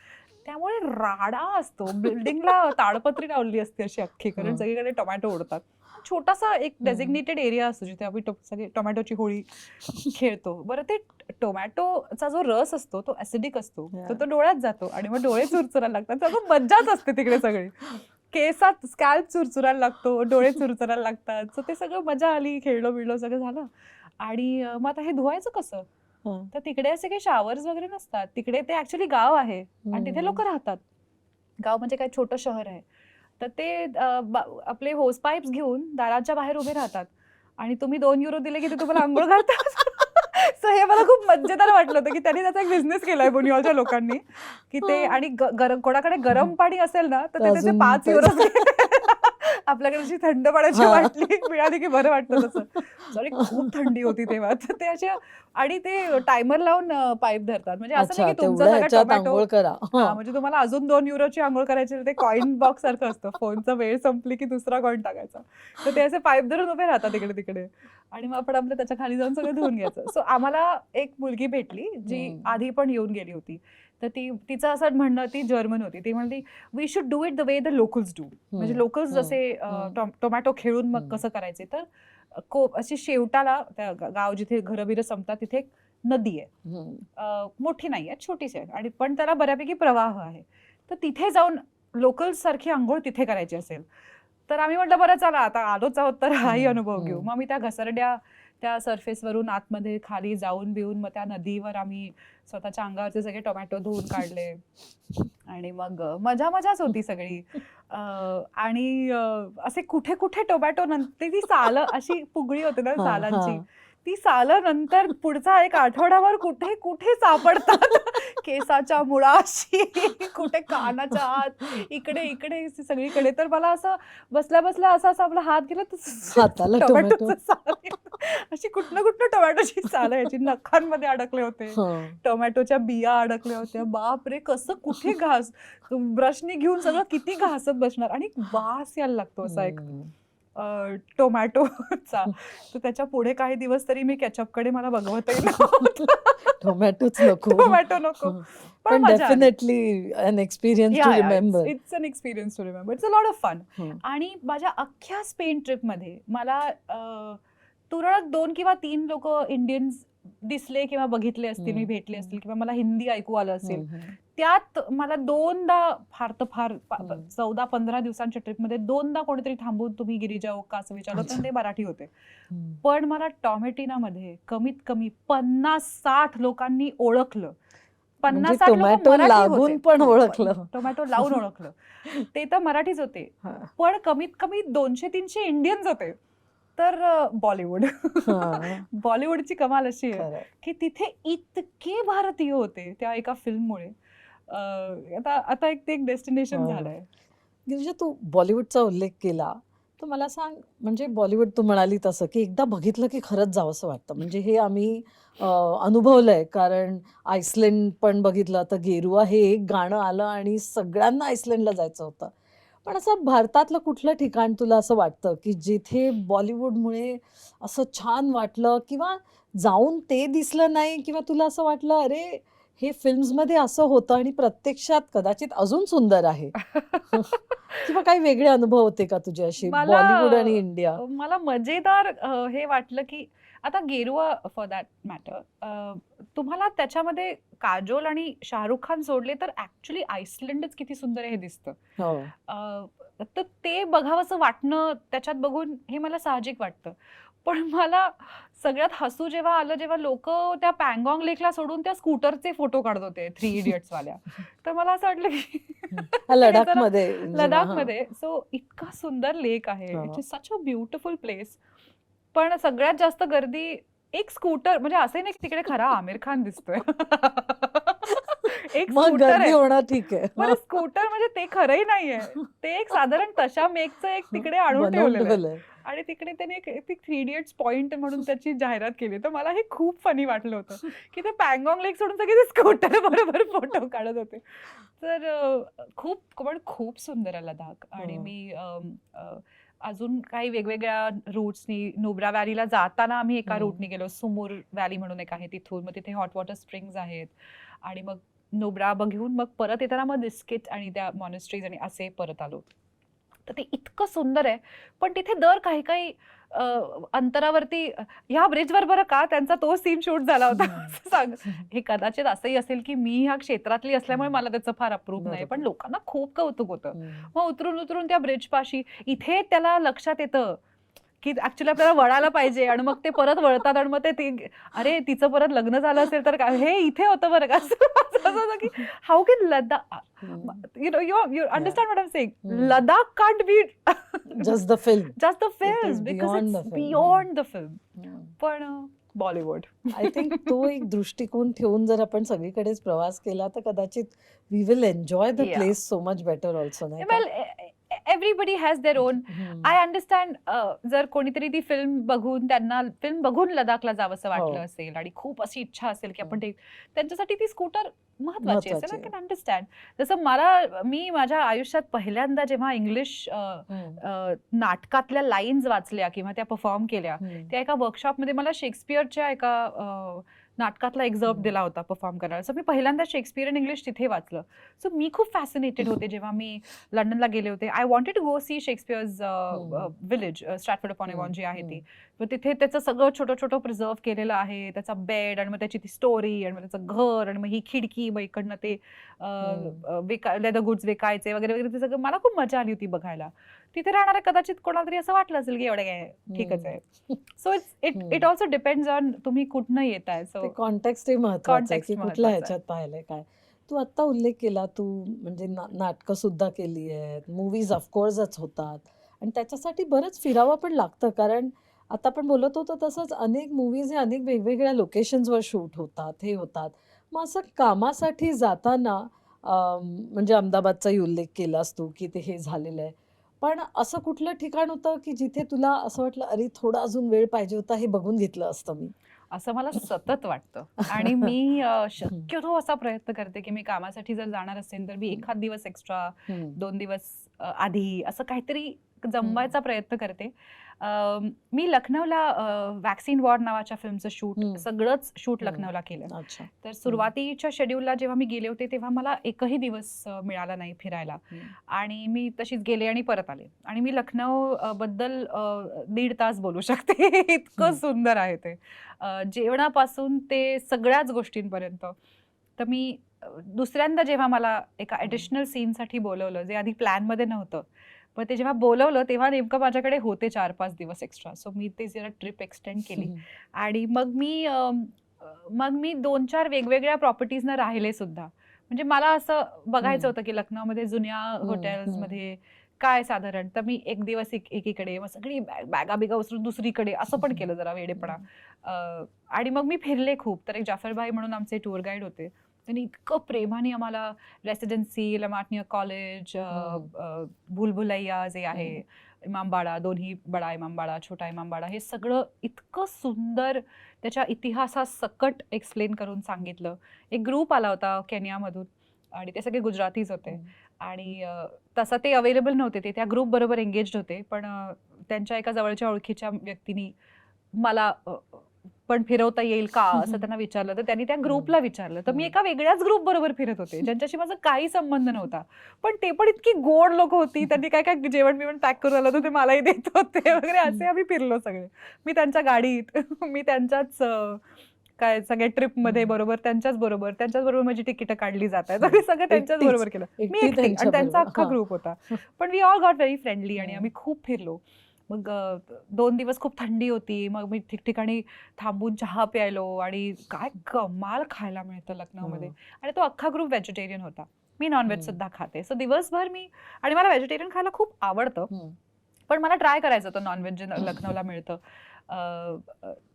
त्यामुळे राडा असतो. बिल्डिंगला ताडपत्री लावली असते अशी अख्खी, कारण सगळीकडे टोमॅटो उडतात. छोटासा एक डेझिग्नेटेड एरिया असतो जिथे आम्ही सगळे टोमॅटोची होळी खेळतो. बरं, ते टोमॅटोचा जो रस असतो तो ऍसिडिक असतो, तो डोळ्यात जातो आणि मग डोळे चुरचुरायला लागतात. त्यामुळे मज्जाच असते तिकडे सगळी. केसात स्कॅल्प चुरचुरायला लागतो, डोळे चुरचुरायला लागतात. सो ते सगळं मजा आली, खेळलो बिळलो सगळं झालं. आणि मग आता हे धुवायचं कसं? तर तिकडे असे काही शॉवर्स वगैरे नसतात. तिकडे ते ऍक्च्युअली गाव आहे आणि तिथे लोक राहतात. गाव म्हणजे काय छोटं शहर आहे. तर ते आपले होस पाईप्स घेऊन दाराच्या बाहेर उभे राहतात आणि तुम्ही 2 युरो दिले की ते तुम्हाला आंघोळ घालतात. So हे मला खूप मजेदार वाटलं होतं की त्यांनी त्याचा एक बिझनेस केलाय बुनियालच्या लोकांनी की ते आणि कोणाकडे गरम पाणी असेल ना तर ते त्याचे अजून 5 ते- युरो आपल्याकडे अशी थंड पाण्याची हा. बाटली मिळाली की बरं वाटतं तसं. सॉरी खूप थंडी होती तेव्हा तर ते अशा आणि ते टायमर लावून पाईप धरतात म्हणजे असं अच्छा, नाही की तुमचं तेवढ्या सगळं ह्याच्यात टोमॅटो आंघोळ करा. हा म्हणजे तुम्हाला अजून 2 युरोची आंघोळ करायची तर ते कॉइन बॉक्स सारखं असतं फोनचा वेळ संपली की दुसरा कॉइन टाकायचा तर ते असे पाईप धरून उभे राहतात इकडे तिकडे आणि मग आपण आपलं त्याच्या खाली जाऊन सगळं धुवून घ्यायचं. सो आम्हाला एक मुलगी भेटली जी आधी पण येऊन गेली होती तर तिचं असं म्हणणं ती जर्मन होती ती म्हणली we should do it the way the locals do म्हणजे लोकल्स जसे टोमॅटो खेळून मग कसं करायचे तर अशी शेवटाला त्या गाव जिथे घरं बिरं संपतात तिथे एक नदी आहे मोठी नाही आहे छोटीच आहे आणि पण त्याला बऱ्यापैकी प्रवाह आहे तर तिथे जाऊन लोकल्स सारखी आंघोळ तिथे करायची असेल तर आम्ही म्हटलं बरं चला आता आलोच आहोत तर हाही अनुभव घेऊ मग आम्ही त्या घसरड्या त्या सरफेसवरून आतमध्ये खाली जाऊन बिऊन मग त्या नदीवर आम्ही स्वतःच्या अंगावरचे सगळे टोमॅटो धुवून काढले आणि मग मजाच होती सगळी आणि असे कुठे कुठे टोमॅटो नंतर ती सालं अशी पुगळी होती ना सालांची ती सालं नंतर पुढचा एक आठवड्यावर कुठे कुठे सापडतात केसाच्या मुळाशी कुठे कानाच्या आत इकडे इकडे सगळीकडे तर मला असं बसल्या असा आपला हात गेला हाताला टोमॅटो अशी कुठनं टोमॅटोची सालं याची नखांमध्ये अडकले होते टोमॅटोच्या बिया अडकल्या होत्या बापरे कसं कुठे घास ब्रशनी घेऊन सगळं किती घासत बसणार आणि वास यायला लागतो असा एक टोमॅटोचा तर त्याच्या पुढे काही दिवस तरी मी केचपकडे मला बघवतही नव्हतं टोमॅटोच नको पण definitely an experience to remember it's an experience to remember it's a lot of fun आणि माझ्या अख्ख्या स्पेन ट्रिपमध्ये मला तुरळक 2 किंवा 3 लोक इंडियन्स दिसले किंवा बघितले असतील मी भेटले असतील किंवा मला हिंदी ऐकू आलं असेल त्यात मला 2दा फार 14-15 दिवसांच्या ट्रिपमध्ये 2दा कोणीतरी थांबून तुम्ही गिरिजा ओक्का असं विचारलं तर ते मराठी होते पण मला टॉमेटिनामध्ये कमीत कमी 50-60 लोकांनी ओळखलं 50-60 लोक लागून पण ओळखलं टोमॅटो लावून ओळखलं ते तर मराठीच होते पण कमीत कमी 200-300 इंडियन्स होते तर बॉलिवूडची कमाल अशी आहे की तिथे इतके भारतीय होते त्या एका फिल्ममुळे आता एक डेस्टिनेशन झालंय. गिरिजा तू बॉलिवूडचा उल्लेख केला तर मला सांग म्हणजे बॉलिवूड तू म्हणाली तसं की एकदा बघितलं की खरंच जावं असं वाटतं म्हणजे हे आम्ही अनुभवलंय कारण आईसलँड पण बघितलं तर गेरुआ हे एक गाणं आलं आणि सगळ्यांना आईसलँडला जायचं होतं पण असं भारतातलं कुठलं ठिकाण तुला असं वाटतं की जिथे बॉलिवूडमुळे असं छान वाटलं किंवा जाऊन ते दिसलं नाही किंवा तुला असं वाटलं अरे हे फिल्म्समध्ये असं होतं आणि प्रत्यक्षात कदाचित अजून सुंदर आहे किंवा काही वेगळे अनुभव होते का तुझे असे बॉलिवूड आणि इंडिया मला मजेदार हे वाटलं की आता गेरुआ फॉर दॅट मॅटर तुम्हाला त्याच्यामध्ये काजोल आणि शाहरुख खान सोडले तर ऍक्च्युली आईसलँडच किती सुंदर आहे हे दिसतं तर ते बघावंसं वाटणं त्याच्यात बघून हे मला साहजिक वाटतं पण मला सगळ्यात हसू जेव्हा आलं जेव्हा लोक त्या पँगॉंग लेकला सोडून त्या स्कूटरचे फोटो काढत होते 3 इडियट्स वाल्या तर मला असं वाटलं की लडाखमध्ये सो इतका सुंदर लेक आहे it is such a beautiful place पण सगळ्यात जास्त गर्दी एक स्कूटर म्हणजे असे नाही तिकडे खरा आमिर खान दिसतोय एक स्कूटर आहे ठीक आहे पण स्कूटर म्हणजे ते खरंही नाहीये ते एक साधारण तशा मेकचं एक तिकडे आणून ठेवलेलं आहे आणि तिकडे त्याने एक 3 इडियट्स पॉइंट म्हणून त्याची जाहिरात केली तर मला हे खूप फनी वाटलं होतं की ते पँगॉंग लेक सोडून सगळे स्कूटर बरोबर फोटो काढत होते तर खूप सुंदर आहे लडाख आणि मी अजून काही वेगवेगळ्या रूट्सनी नुब्रा व्हॅलीला जाताना आम्ही एका रूटनी गेलो सुमूर व्हॅली म्हणून एक आहे तिथून मग तिथे हॉट वॉटर स्प्रिंग्स आहेत आणि मग नुब्रा बघून मग परत येताना मग बिस्किट आणि त्या मॉनेस्ट्रीज आणि असे परत आलो तर ते इतकं सुंदर आहे पण तिथे दर काही अंतरावरती ह्या ब्रिजवर बरं का त्यांचा तो सीन शूट झाला होता सांग हे कदाचित असंही असेल की मी ह्या क्षेत्रातली असल्यामुळे मला त्याचं फार अप्रूप नाही पण लोकांना खूप कौतुक होतं मग उतरून त्या ब्रिज पाशी इथे त्याला लक्षात येतं की ऍक्च्युली आपल्याला वळायला पाहिजे आणि मग ते परत वळतात आणि मग ते अरे तिचं परत लग्न झालं असेल तर काय हे इथे होतं बरं का असं की how can Ladakh you understand what I'm saying Ladakh can't be just the film because it's beyond the film पण बॉलिवूड. आय थिंक तो एक दृष्टिकोन ठेवून जर आपण सगळीकडेच प्रवास केला तर कदाचित we will enjoy the Yeah. Place so much better also, नाही का? Well, everybody has their own. Hmm. I understand. जर कोणीतरी ती फिल्म बघून, त्यांना फिल्म बघून लडाखला जावंसं वाटलं हो. असेल आणि खूप अशी इच्छा असेल की आपण ते, त्यांच्यासाठी ती स्कूटर महत्वाची असेल. महत्वाची आय आहे. Can understand. जसं मी माझ्या आयुष्यात पहिल्यांदा जेव्हा इंग्लिश नाटकातल्या लाईन्स वाचल्या किंवा त्या परफॉर्म केल्या, त्या एका वर्कशॉपमध्ये मला शेक्सपियरच्या एका नाटकातला एक्झर्प दिला होता परफॉर्म करायला. सो मी पहिल्यांदा शेक्सपियर इन इंग्लिश तिथे वाचलं. सो मी खूप फॅसिनेटेड होते जेव्हा मी लंडनला गेले होते. I wanted to go see Shakespeare's village, Stratford upon Avon जी आहे ती. मग तिथे त्याचं सगळं छोटं छोटं प्रिझर्व केलेलं आहे, त्याचा बेड आणि मग त्याची ती स्टोरी आणि मग त्याचं घर आणि मग ही खिडकी, मग इकडनं ते लेदर गुड्स विकायचे वगैरे वगैरे, ते सगळं मला खूप मजा आली होती बघायला. तिथे राहणाऱ्या कदाचित कोणाला तरी असं वाटलं असेल की एवढं काय ठीकच आहे. So it also depends on तुम्ही कुठनं येताय. सो कॉन्टेक्स्ट महत्वाचं आहे Context की कुठल्या महत्वाचं आहे. ह्याच्यात पाहिलंय काय. तू आता उल्लेख केला, तू म्हणजे नाटकं सुद्धा केली आहेत, मूवीज ऑफकोर्सच होतात आणि त्याच्यासाठी बरंच फिरावं पण लागतं, कारण आता आपण बोलत होतो तसंच अनेक मूवीज हे अनेक वेगवेगळ्या लोकेशन्सवर शूट होतात, हे होतात. मग असं कामासाठी जाताना म्हणजे अहमदाबादचाही उल्लेख केलास तू की ते हे झालेलं आहे. पण असं कुठलं ठिकाण होतं की जिथे तुला असं वाटलं, अरे थोडा अजून वेळ पाहिजे होता, हे बघून घेतलं असतं मी? असं मला सतत वाटतं. आणि मी शक्यतो असा प्रयत्न करते की मी कामासाठी जर जाणार असेल तर मी एखाद दिवस एक्स्ट्रा, 2 दिवस आधी असं काहीतरी जमवायचा प्रयत्न करते. मी लखनौला वॅक्सिन वॉर नावाच्या फिल्मचं शूट, सगळंच शूट लखनौला केलं. अच्छा. तर सुरुवातीच्या शेड्यूलला जेव्हा मी गेले होते तेव्हा मला एकही दिवस मिळाला नाही फिरायला. आणि मी तशीच गेले आणि परत आले. आणि मी लखनौ बद्दल 1.5 तास बोलू शकते. इतकं सुंदर आहे ते, जेवणापासून ते सगळ्याच गोष्टींपर्यंत. तर मी दुसऱ्यांदा जेव्हा मला एका ॲडिशनल सीनसाठी बोलवलं, जे आधी प्लॅनमध्ये नव्हतं, पण ते जेव्हा बोलवलं तेव्हा नेमकं माझ्याकडे होते 4-5 दिवस एक्स्ट्रा. सो मी ते जरा ट्रिप एक्सटेंड केली. आणि मग मी 2-4 वेगवेगळ्या प्रॉपर्टीजना राहिले सुद्धा. म्हणजे मला असं बघायचं होतं की लखनौमध्ये जुन्या हॉटेल्समध्ये काय साधारण. तर मी एक दिवस एकीकडे, मग सगळी बॅगा बिगा उचलून दुसरीकडे, असं पण केलं जरा वेडेपणा. आणि मग मी फिरले खूप. तर एक जाफरभाई म्हणून आमचे टूर गाईड होते. त्यांनी इतकं प्रेमाने आम्हाला रेसिडेन्सी, लमाटनिया कॉलेज, भूलभुलैया जे आहे, इमामबाडा, दोन्ही बडा इमामबाडा, छोटा इमामबाडा, हे सगळं इतकं सुंदर त्याच्या इतिहासासकट एक्सप्लेन करून सांगितलं. एक ग्रुप आला होता केनियामधून आणि ते सगळे गुजरातीज होते. आणि तसं ते अवेलेबल नव्हते, ते त्या ग्रुप बरोबर एंगेज्ड होते. पण त्यांच्या एका जवळच्या ओळखीच्या व्यक्तीनी मला पण फिरवता येईल का असं त्यांना विचारलं. तर त्यांनी त्या ग्रुपला विचारलं. तर मी एका वेगळ्याच ग्रुप बरोबर फिरत होते, ज्यांच्याशी माझा काही संबंध नव्हता. पण ते पण इतकी गोड लोक होती. त्यांनी काय काय जेवण बिवण पॅक करून आलं तर ते मलाही देत होते वगैरे. असे आम्ही फिरलो सगळे. मी त्यांच्या गाडीत, मी त्यांच्याच काय सगळ्या ट्रिपमध्ये बरोबर, त्यांच्याच बरोबर माझी तिकीट काढली जात आहेत. सगळं त्यांच्याच बरोबर केलं मी एकटी, आणि त्यांचा अख्खा ग्रुप होता. पण we all got very friendly आणि आम्ही खूप फिरलो. मग 2 दिवस खूप थंडी होती. मग मी ठिकठिकाणी थांबून चहा प्यायलो आणि काय कमाल खायला मिळतं लखनौमध्ये. आणि तो अख्खा ग्रुप व्हेजिटेरियन होता. मी नॉनव्हेज सुद्धा खाते. सो दिवसभर आणि मला व्हेजिटेरियन खायला खूप आवडतं. पण मला ट्राय करायचं होतं नॉनव्हेज जे लखनौला मिळतं.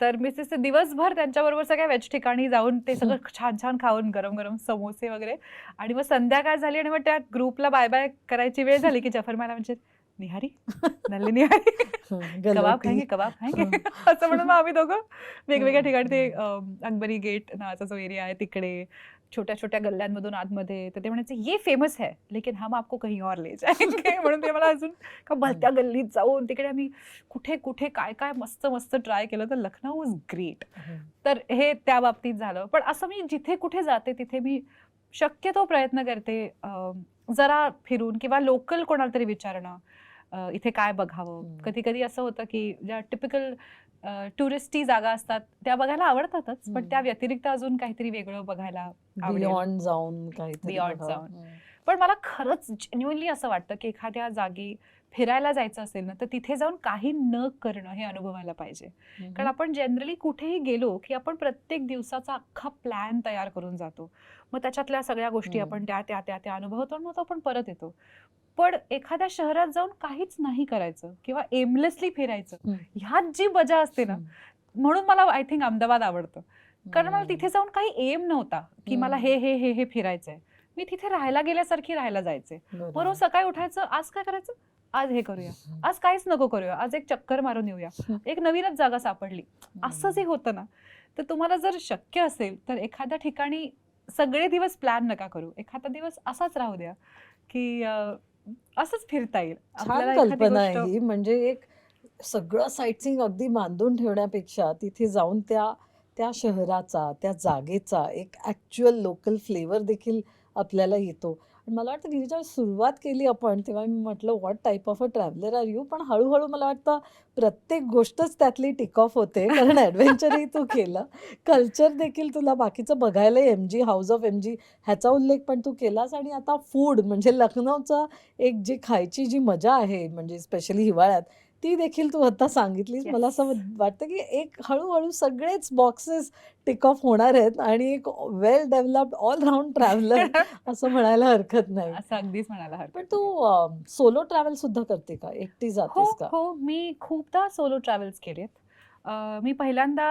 तर मी दिवसभर त्यांच्याबरोबर सगळ्या व्हेज ठिकाणी जाऊन ते सगळं छान छान खाऊन, गरम गरम समोसे वगैरे. आणि मग संध्याकाळ झाली आणि मग त्या ग्रुपला बाय बाय करायची वेळ झाली की जफर मला म्हणजे, निहारी, नल्ली निहारी, कबाब खाएंगे असं म्हणून मग आम्ही दोघं वेगवेगळ्या ठिकाणी, ते अकबरी गेट नावाचा जो एरिया आहे तिकडे, छोट्या छोट्या गल्ल्यांमधून आतमध्ये. तर ते म्हणायचे ये फेमस है लेकिन हम आपको कहीं और ले जाएंगे. म्हणून ते मला अजून का भलत्या गल्लीत जाऊन तिकडे आम्ही कुठे कुठे काय काय मस्त मस्त ट्राय केलं. तर लखनौ वॉज ग्रेट. तर हे त्या बाबतीत झालं. पण असं मी जिथे कुठे जाते तिथे मी शक्यतो प्रयत्न करते जरा फिरून किंवा लोकल कोणाला तरी विचारणं इथे काय बघावं. कधी कधी असं होतं की ज्या टिपिकल टुरिस्टी जागा असतात त्या बघायला आवडतातच, पण त्या व्यतिरिक्त अजून काहीतरी वेगळं बघायला आवडेल. बियॉन्ड जाऊन काहीतरी बियॉन्ड बघावं. जाऊन. पण मला खरंच जेन्युइनली असं वाटतं की एखाद्या जागी फिरायला जायचं असेल ना, तर तिथे जाऊन काही न करणं हे अनुभवायला पाहिजे. कारण आपण जनरली कुठेही गेलो की आपण प्रत्येक दिवसाचा अख्खा प्लॅन तयार करून जातो. मग त्याच्यातल्या सगळ्या गोष्टी आपण त्या अनुभवतो, मग आपण परत येतो. पण एखाद्या शहरात जाऊन काहीच नाही करायचं किंवा एमलेसली फिरायचं, ह्यात जी मजा असते ना, म्हणून मला आय थिंक अहमदाबाद आवडतं, कारण मला तिथे जाऊन काही एम नव्हता की मला हे हे हे हे फिरायचंय. मी तिथे राहायला गेल्यासारखी राहायला जायचे. मग रोज सकाळी उठायचं, आज काय करायचं, आज हे करूया, आज काहीच नको करूया, आज एक चक्कर मारून येऊया, एक नवीनच जागा सापडली, असं जे होतं ना. तर तुम्हाला जर शक्य असेल तर एखाद्या ठिकाणी सगळे दिवस प्लॅन नका करू, एखादा दिवस असाच राहू द्या की असंच फिरता येईल छान आपल्याला एखादी कल्पना आहे गोष्ट. ही. म्हणजे एक सगळं साईटसीइंग अगदी बांधून ठेवण्यापेक्षा तिथे जाऊन त्या त्या शहराचा, त्या जागेचा एक ॲक्चुअल लोकल फ्लेवर देखील आपल्याला येतो. आणि मला वाटतं की जेव्हा सुरुवात केली आपण, तेव्हा मी म्हटलं what type of a traveller are you? पण हळू मला वाटतं प्रत्येक गोष्टच त्यातली टिक ऑफ होते. कारण ॲडव्हेंचरही तू केलं. कल्चर देखील तुला बाकीचं बघायला एम-जी, हाऊस ऑफ एम-जी ह्याचा उल्लेख पण तू केलास. आणि आता फूड म्हणजे लखनौचा एक जी खायची जी मजा आहे, म्हणजे स्पेशली हिवाळ्यात, ती देखील तू आता सांगितलीस. मला Yes. असं वाटतं की एक हळू सगळेच बॉक्सेस टिक ऑफ होणार आहेत आणि एक वेल डेव्हलप्ड ऑल राउंड ट्रॅव्हलर असं म्हणायला हरकत नाही. असं अगदीच म्हणायला पण हरकत तू नाही. सोलो ट्रॅव्हल सुद्धा करते का? एकटी हो, जातेस का? हो. मी खूपदा सोलो ट्रॅव्हल्स केलेत. मी पहिल्यांदा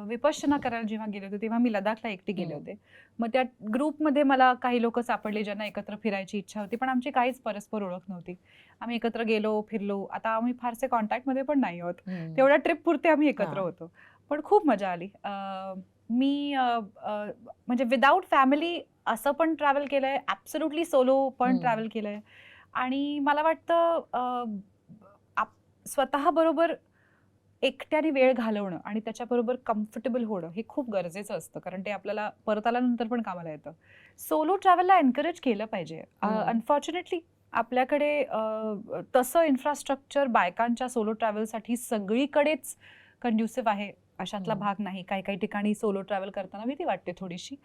विपश्यना करायला जेव्हा गेले होते, तेव्हा मी लदाखला एकटी गेले हं. होते. मग त्या ग्रुपमध्ये मला काही लोकं सापडले, ज्यांना एकत्र फिरायची इच्छा होती, पण आमची काहीच परस्पर ओळख नव्हती. आम्ही एकत्र गेलो, फिरलो. आता आम्ही फारसे कॉन्टॅक्टमध्ये पण नाही आहोत. हं. तेवढ्या ट्रिपपुरते आम्ही एकत्र हां. होतो. पण खूप मजा आली. मी म्हणजे विदाऊट फॅमिली असं पण ट्रॅव्हल केलंय, ॲब्सोल्युटली सोलो पण हं. ट्रॅव्हल केलंय. आणि मला वाटतं स्वतःबरोबर एकट्याने वेळ घालवणं आणि त्याच्याबरोबर कम्फर्टेबल होणं हे खूप गरजेचं असतं, कारण ते आपल्याला परत आल्यानंतर पण कामाला येतं. सोलो ट्रॅव्हलला एन्करेज केलं पाहिजे. हं. अनफॉर्च्युनेटली आपल्याकडे तसं इन्फ्रास्ट्रक्चर बायकांच्या सोलो ट्रॅव्हलसाठी सगळीकडेच कंड्युसिव्ह आहे अशातला हं. भाग नाही. काही ठिकाणी सोलो ट्रॅव्हल करताना भीती वाटते थोडीशी.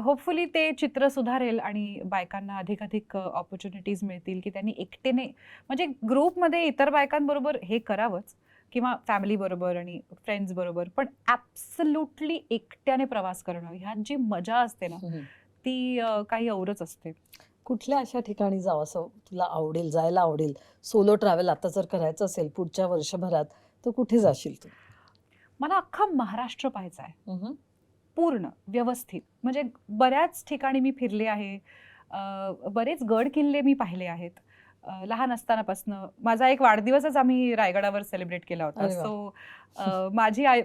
होपफुली ते चित्र सुधारेल आणि बायकांना अधिकाधिक ऑपॉर्च्युनिटीज मिळतील की त्यांनी एकटेने, म्हणजे ग्रुपमध्ये इतर बायकांबरोबर हे करावंच किंवा फॅमिली बरोबर आणि फ्रेंड्स बरोबर, पण ॲब्सोल्युटली एकट्याने प्रवास करणं ह्यात जी मजा असते ना, हं. ती काही औरच असते. कुठल्या अशा ठिकाणी जावंसं तुला आवडेल, जायला आवडेल? सोलो ट्रॅव्हल आता जर करायचं असेल पुढच्या वर्षभरात, तर कुठे जाशील तू? मला अख्खा महाराष्ट्र पाहायचा आहे. हं, हं. पूर्ण व्यवस्थित. म्हणजे बऱ्याच ठिकाणी मी फिरले आहे. बरेच गड किल्ले मी पाहिले आहेत. लहान असतानापासनं माझा एक वाढदिवसच आम्ही रायगडावर सेलिब्रेट केला होता. अरे वाह! सो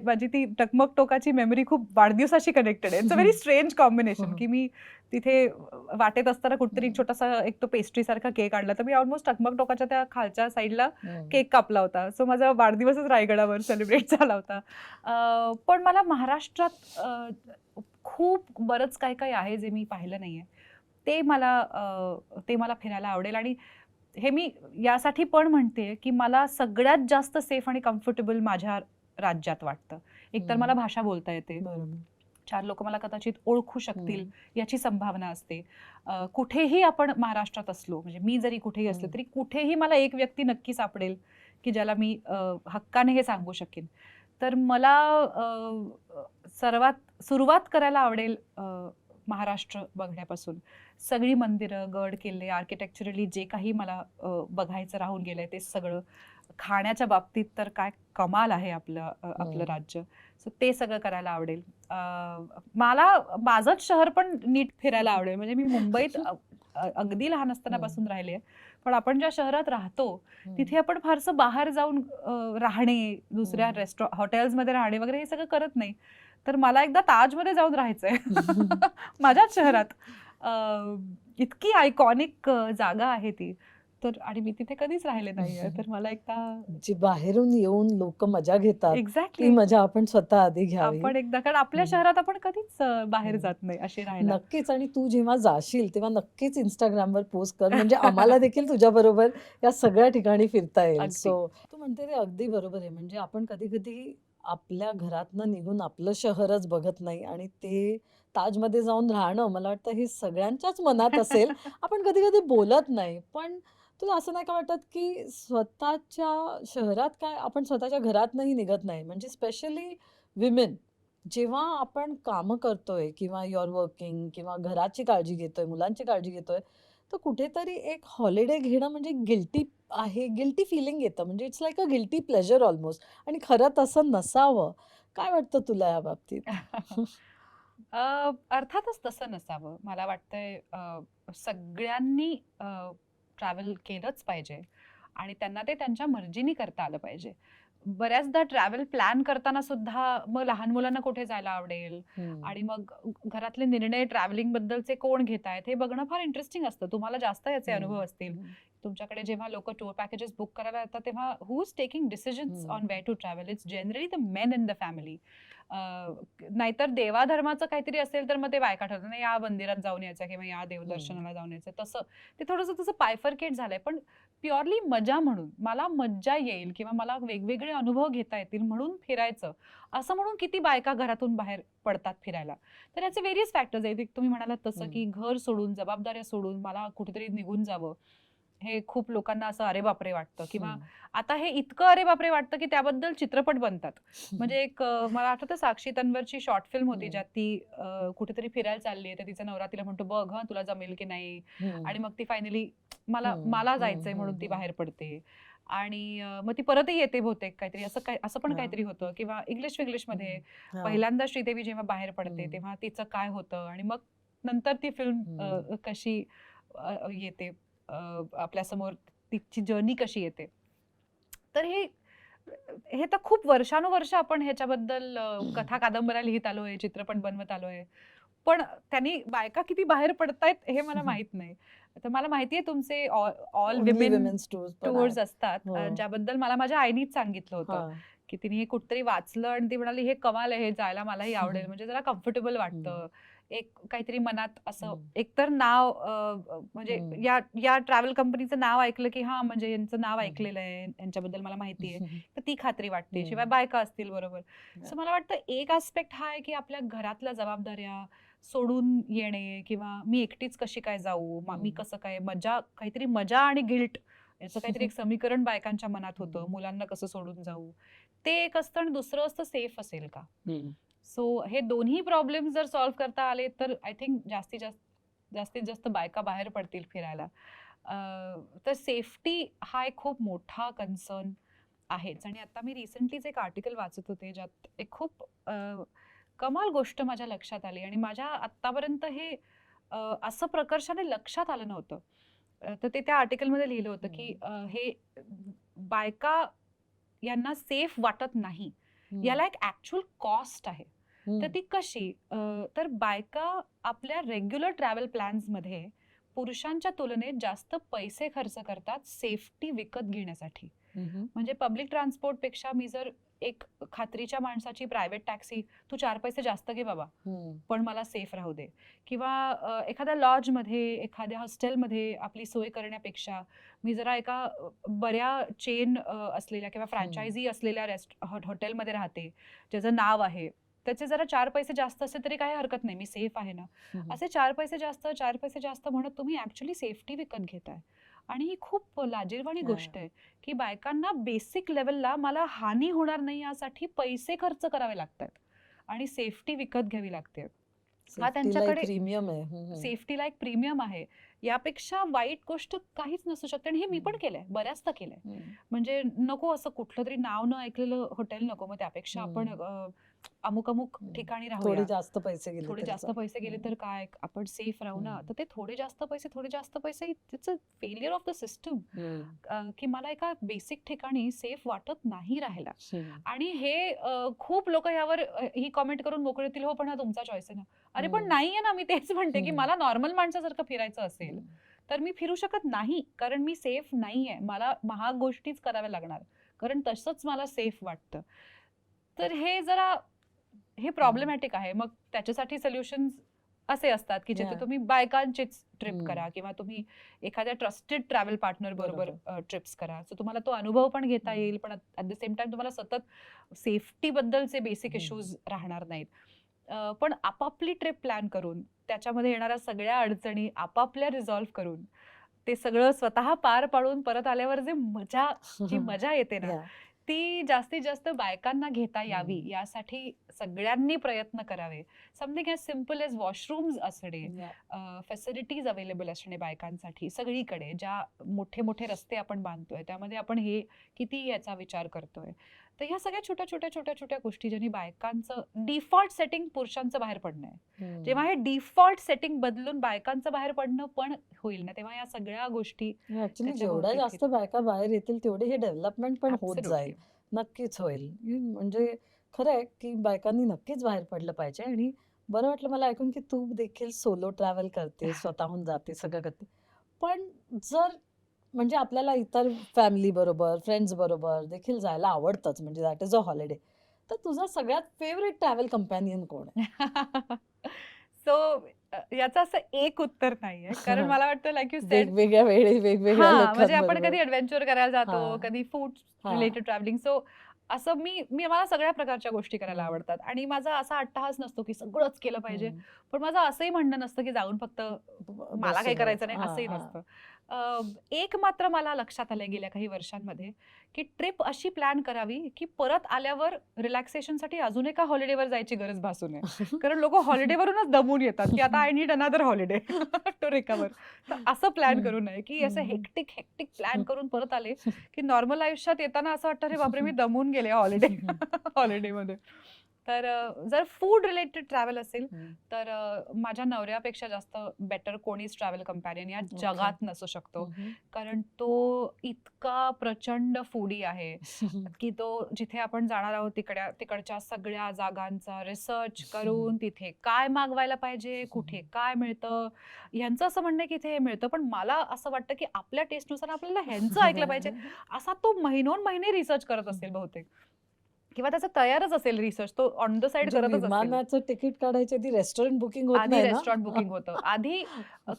माझी ती टकमक टोकाची मेमरी खूप वाढदिवसाशी कनेक्टेड आहे. It's a very strange combination की मी तिथे वाटेत असताना कुठेतरी एक छोटासा एक तो पेस्ट्रीसारखा केक आणला, तर मी ऑलमोस्ट टकमक टोकाच्या त्या खालच्या साईडला हं. केक कापला होता. सो माझा वाढदिवसच रायगडावर सेलिब्रेट झाला होता. पण मला महाराष्ट्रात खूप बरंच काही आहे जे मी पाहिलं नाहीये. ते मला फिरायला आवडेल. आणि हे मी यासाठी पण म्हणते की मला सगळ्यात जास्त सेफ आणि कम्फर्टेबल माझ्या राज्यात वाटतं. एकतर मला भाषा बोलता येते. बरोबर. 4 लोकं मला कदाचित ओळखू शकतील हं. याची संभावना असते. कुठेही आपण महाराष्ट्रात असलो, म्हणजे मी जरी कुठेही असले हं. तरी कुठेही मला एक व्यक्ती नक्की सापडेल की ज्याला मी हक्काने हे सांगू शकेन. तर मला सुरुवात करायला आवडेल महाराष्ट्र बघण्यापासून. सगळी मंदिरं, गड किल्ले, आर्किटेक्चरली जे काही मला बघायचं राहून गेलंय ते सगळं. खाण्याच्या बाबतीत तर काय कमाल आहे आपलं राज्य. सो ते सगळं करायला आवडेल. मला माझंच शहर पण नीट फिरायला आवडेल. म्हणजे मी मुंबईत अगदी लहान असतानापासून राहिले. पण आपण ज्या शहरात राहतो तिथे आपण फारसं बाहेर जाऊन राहणे, दुसऱ्या हॉटेल्समध्ये राहणे वगैरे हे सगळं करत नाही. तर मला एकदा ताजमध्ये जाऊन राहायचंय माझ्याच शहरात. इतकी आयकॉनिक जागा आहे ती. तर आणि मी तिथे कधीच राहिले नाहीये. तर मला एकदा जी बाहेरून येऊन लोक मजा घेतात, ती एक्झॅक्टली मजा आपण स्वतः आधी घ्यावी. आपण एकदा, कारण आपल्या हं. शहरात आपण कधीच बाहेर हं. जात नाही असे राहायला. नक्कीच. आणि तू जेव्हा जाशील तेव्हा नक्कीच Instagramवर पोस्ट कर, म्हणजे आम्हाला देखील तुझ्याबरोबर या सगळ्या ठिकाणी फिरता येईल. अगदी. सो तू म्हणते ते अगदी बरोबर आहे. म्हणजे आपण कधी-कधी आपल्या घरातनं निघून आपलं शहरच बघत नाही आणि ते ताजमध्ये जाऊन राहणं, मला वाटतं हे सगळ्यांच्याच मनात असेल. आपण कधी-कधी बोलत नाही. पण तुला असं नाही का वाटत, की स्वतःच्या शहरात काय आपण स्वतःच्या घरातनंही निघत नाही. म्हणजे स्पेशली विमेन जेव्हा आपण कामं करतोय किंवा यू आर वर्किंग किंवा घराची काळजी घेतोय, मुलांची काळजी घेतोय, तर कुठेतरी एक हॉलिडे घेणं म्हणजे गिल्टी आहे, गिल्टी फिलिंग येतं. म्हणजे it's like a guilty pleasure almost. आणि खरं तसं नसावं. काय वाटतं तुला या बाबतीत? अर्थातच तसं नसावं. मला वाटतंय सगळ्यांनी ट्रॅव्हल केलंच पाहिजे आणि त्यांना ते त्यांच्या मर्जीनी करता आलं पाहिजे. बऱ्याचदा ट्रॅव्हल प्लॅन करताना सुद्धा मग लहान मुलांना कुठे जायला आवडेल आणि मग घरातले निर्णय ट्रॅव्हलिंग बद्दलचे कोण घेतायत हे बघणं फार इंटरेस्टिंग असतं. तुम्हाला जास्त याचे अनुभव असतील. तुमच्याकडे जेव्हा लोक टूर पॅकेजेस बुक करायला येतात तेव्हा who is taking decisions on where to travel? It's generally the men in the family. नाहीतर देवाधर्माचं काहीतरी असेल तर मग ते बायका ठरवतात, नाही या मंदिरात जाऊन यायचं किंवा या देवदर्शनाला जाऊन यायचं. तसं ते थोडंसं तसं बायफर्केट झालंय. पण प्युअरली मजा म्हणून, मला मज्जा येईल किंवा मला वेगवेगळे अनुभव घेता येतील म्हणून फिरायचं, असं म्हणून किती बायका घरातून बाहेर पडतात फिरायला. तर याचे व्हेरियस फॅक्टर्स आहेत. तुम्ही म्हणालात तसं की घर सोडून, जबाबदाऱ्या सोडून मला कुठेतरी निघून जावं, हे खूप लोकांना असं अरे बापरे वाटतं. किंवा आता हे इतकं अरे बापरे वाटतं की त्याबद्दल चित्रपट बनतात. म्हणजे एक मला आठवतं साक्षी तन्वरची शॉर्ट फिल्म होती ज्यात ती कुठेतरी फिरायला चालली आहे, तर तिचा नवरा तिला म्हणतो बघ हं तुला जमेल की नाही, आणि मग ती फायनली मला जायचंय म्हणून ती बाहेर पडते आणि मग ती परतही येते बहुतेक काहीतरी असं पण काहीतरी होतं. किंवा इंग्लिश मध्ये पहिल्यांदा श्रीदेवी जेव्हा बाहेर पडते तेव्हा तिचं काय होतं आणि मग नंतर ती फिल्म कशी येते आपल्यासमोर, तिची जर्नी कशी येते. तर हे तर खूप वर्षानुवर्ष आपण ह्याच्याबद्दल कथा कादंबऱ्या लिहित आलोय, चित्रपट बनवत आलोय. पण त्यांनी बायका किती बाहेर पडतायत हे मला माहित नाही. तर मला माहितीये तुमचे ऑल विमेन टूर्स असतात, ज्याबद्दल मला माझ्या आईनीच सांगितलं होतं की तिने हे कुठतरी वाचलं आणि ती म्हणाली हे कमाल आहे, हे जायला मलाही आवडेल. म्हणजे जरा कम्फर्टेबल वाटतं, एक काहीतरी मनात असं एकतर नाव म्हणजे या ट्रॅव्हल कंपनीचं नाव ऐकलं की हा म्हणजे यांचं नाव ऐकलेलं आहे, यांच्याबद्दल मला माहिती आहे, तर ती खात्री वाटते. शिवाय बायका असतील बरोबर. सो मला वाटतं एक आस्पेक्ट हा आहे की आपल्या घरातल्या जबाबदाऱ्या सोडून येणे किंवा मी एकटीच कशी काय जाऊ, मी कसं काय काहीतरी मजा आणि गिल्ट याचं काहीतरी एक समीकरण बायकांच्या मनात होतं. मुलांना कसं सोडून जाऊ, ते एक असतं. आणि दुसरं असतं सेफ असेल का. सो हे दोन्ही प्रॉब्लेम जर सॉल्व्ह करता आले तर आय थिंक जास्तीत जास्त बायका बाहेर पडतील फिरायला. तर सेफ्टी हा एक खूप मोठा कन्सर्न आहेच. आणि आता मी रिसेंटलीच एक आर्टिकल वाचत होते ज्यात एक खूप कमाल गोष्ट माझ्या लक्षात आली आणि माझ्या आत्तापर्यंत हे असं प्रकर्षाने लक्षात आलं नव्हतं. तर ते त्या आर्टिकलमध्ये लिहिलं होतं की हे बायका यांना सेफ वाटत नाही, याला एक ऍक्च्युअल कॉस्ट आहे. तर ती कशी, तर बायका आपल्या रेग्युलर ट्रॅव्हल प्लॅन्स मध्ये पुरुषांच्या तुलनेत जास्त पैसे खर्च करतात सेफ्टी विकत घेण्यासाठी. म्हणजे पब्लिक ट्रान्सपोर्ट पेक्षा मी जर एक खात्रीच्या माणसाची प्रायव्हेट टॅक्सी, तू 4 पैसे जास्त घे बाबा पण मला सेफ राहू दे, किंवा एखाद्या लॉजमध्ये एखाद्या हॉस्टेलमध्ये आपली सोय करण्यापेक्षा मी जरा एका बऱ्या चेन असलेल्या किंवा फ्रँचायझी असलेल्या हॉटेलमध्ये राहते ज्याचं नाव आहे, त्याचे जरा 4 पैसे जास्त असेल तरी काही हरकत नाही, मी सेफ आहे ना. असे 4 पैसे जास्त म्हणत तुम्ही ऍक्च्युअली सेफ्टी विकत घेताय. आणि ही खूप लाजिरवाणी गोष्ट आहे की बायकांना बेसिक लेवलला मला हानी होणार नाही यासाठी पैसे खर्च करावे लागतात आणि सेफ्टी विकत घ्यावी लागते. हा त्यांच्याकडे प्रीमियम आहे, सेफ्टीला एक प्रीमियम आहे. यापेक्षा वाईट गोष्ट काहीच नसू शकते. आणि हे मी पण केलंय, बऱ्याचदा केलंय. म्हणजे नको असं कुठलं तरी नाव न ऐकलेलं हॉटेल नको, मग त्यापेक्षा आपण अमुक ठिकाणी राहूया, थोडे जास्त पैसे गेले तर काय, आपण सेफ राहू ना. तर ते थोडे जास्त पैसे it's a failure of the system, की मला एका बेसिक ठिकाणी सेफ वाटत नाही राहायला. आणि हे खूप लोक यावर ही कॉमेंट करून मोकळे होतील, हो पण हा तुमचा चॉईस आहे ना. अरे पण नाहीये ना, मी तेच म्हणते की मला नॉर्मल माणसासारखं फिरायचं असेल तर मी फिरू शकत नाही, कारण मी सेफ नाहीये. मला महाग गोष्टीच कराव्या लागणार, कारण तसंच मला सेफ वाटतं. तर हे प्रॉब्लेमॅटिक आहे. मग त्याच्यासाठी सोल्युशन्स असे असतात की जिथे तुम्ही बायकांचीच ट्रिप करा किंवा तुम्ही एखाद्या ट्रस्टेड ट्रॅव्हल पार्टनर बरोबर ट्रिप्स करा. सो तुम्हाला तो अनुभव पण घेता येईल, पण ऍट द सेम टाइम तुम्हाला सतत सेफ्टी बद्दलचे बेसिक इश्यूज राहणार नाहीत. पण आपापली ट्रिप प्लॅन करून त्याच्यामध्ये येणाऱ्या सगळ्या अडचणी आपापल्या रिझॉल्व्ह करून ते सगळं स्वतः पार पाडून परत आल्यावर जी मजा येते ना, ती जास्तीत जास्त बायकांना घेता यावी यासाठी सगळ्यांनी प्रयत्न करावे. Something as simple as washrooms असणे, फॅसिलिटीज अवेलेबल असणे बायकांसाठी सगळीकडे. ज्या मोठे मोठे रस्ते आपण बांधतोय त्यामध्ये आपण हे किती याचा विचार करतोय. तर ह्या सगळ्या छोट्या छोट्या छोट्या छोट्या गोष्टी ज्यांनी बायकांचं डिफॉल्ट सेटिंग पुरुषांचं बाहेर पडणं आहे. जेव्हा हे डिफॉल्ट सेटिंग बदलून बायकांचं बाहेर पडणं पण होईल ना, तेव्हा या सगळ्या गोष्टी ऍक्च्युली त्याच्या जेवढ्या भोवती जास्त बायका बाहेर येतील तेवढी हे डेव्हलपमेंट पण होत Absolutely. जाईल. नक्कीच होईल. म्हणजे खरं आहे की बायकांनी नक्कीच बाहेर पडलं पाहिजे. आणि बरं वाटलं मला ऐकून की तू देखील सोलो ट्रॅव्हल करते, स्वतःहून जाते, सगळं करते. पण जर म्हणजे आपल्याला इतर फॅमिली बरोबर, फ्रेंड्स बरोबर देखील जायला आवडतंच, म्हणजे दॅट इज अ हॉलिडे. तर तुझा सगळ्यात फेवरेट ट्रॅव्हल कंपॅनियन कोण आहे? सो याचं असं एक उत्तर नाहीये, कारण मला वाटतं लाईक यू सेड वेगवेगळ्या वेळी वेगवेगळ्या म्हणजे आपण लोकांबरोबर. कधी ऍडव्हेंचर करायला जातो, हां. कधी फूड हां. Related travelling. सो असं मला सगळ्या प्रकारच्या गोष्टी करायला हं. आवडतात आणि माझा असा अट्टहास नसतो की सगळंच केलं पाहिजे. हं. पण माझं असंही म्हणणं नसतं की जाऊन फक्त मला काही बसून करायचं यायचं. नाही, हां, असंही हां. नसतं. एक मात्र मला लक्षात आलंय गेल्या काही वर्षांमध्ये की ट्रिप अशी प्लॅन करावी की परत आल्यावर रिलॅक्सेशनसाठी अजून एका हॉलिडेवर जायची गरज भासू नये. कारण लोक हॉलिडेवरूनच दमून येतात की आता I need another holiday to recover. तर असं प्लॅन करू नये की असं हेक्टिक हेक्टिक प्लॅन करून परत आले की नॉर्मल आयुष्यात येताना असं वाटतं अरे बापरे मी दमून गेले हॉलिडेमध्ये. तर जर फूड रिलेटेड ट्रॅव्हल असेल तर माझ्या नवऱ्यापेक्षा जास्त बेटर कोणीच ट्रॅव्हल कंपॅनियन या जगात नसू शकतो. कारण तो इतका प्रचंड फूडी आहे की तो जिथे आपण जाणार आहोत तिकडच्या सगळ्या जागांचा रिसर्च करून तिथे काय मागवायला पाहिजे, कुठे काय मिळतं, ह्यांचं असं म्हणणं आहे की इथे हे मिळतं पण मला असं वाटतं की आपल्या टेस्टनुसार आपल्याला ह्यांचं ऐकलं पाहिजे. असा तो महिनोन महिने रिसर्च करत असेल बहुतेक, किंवा त्याचा तयारच असेल रिसर्च, तो ऑन द साइड म्हणजे करतच असेल. विमानाचं तिकीट काढायच्या आधी रेस्टॉरंट बुकिंग होत आधी नाही ना? रेस्टॉरंट बुकिंग होतं आधी,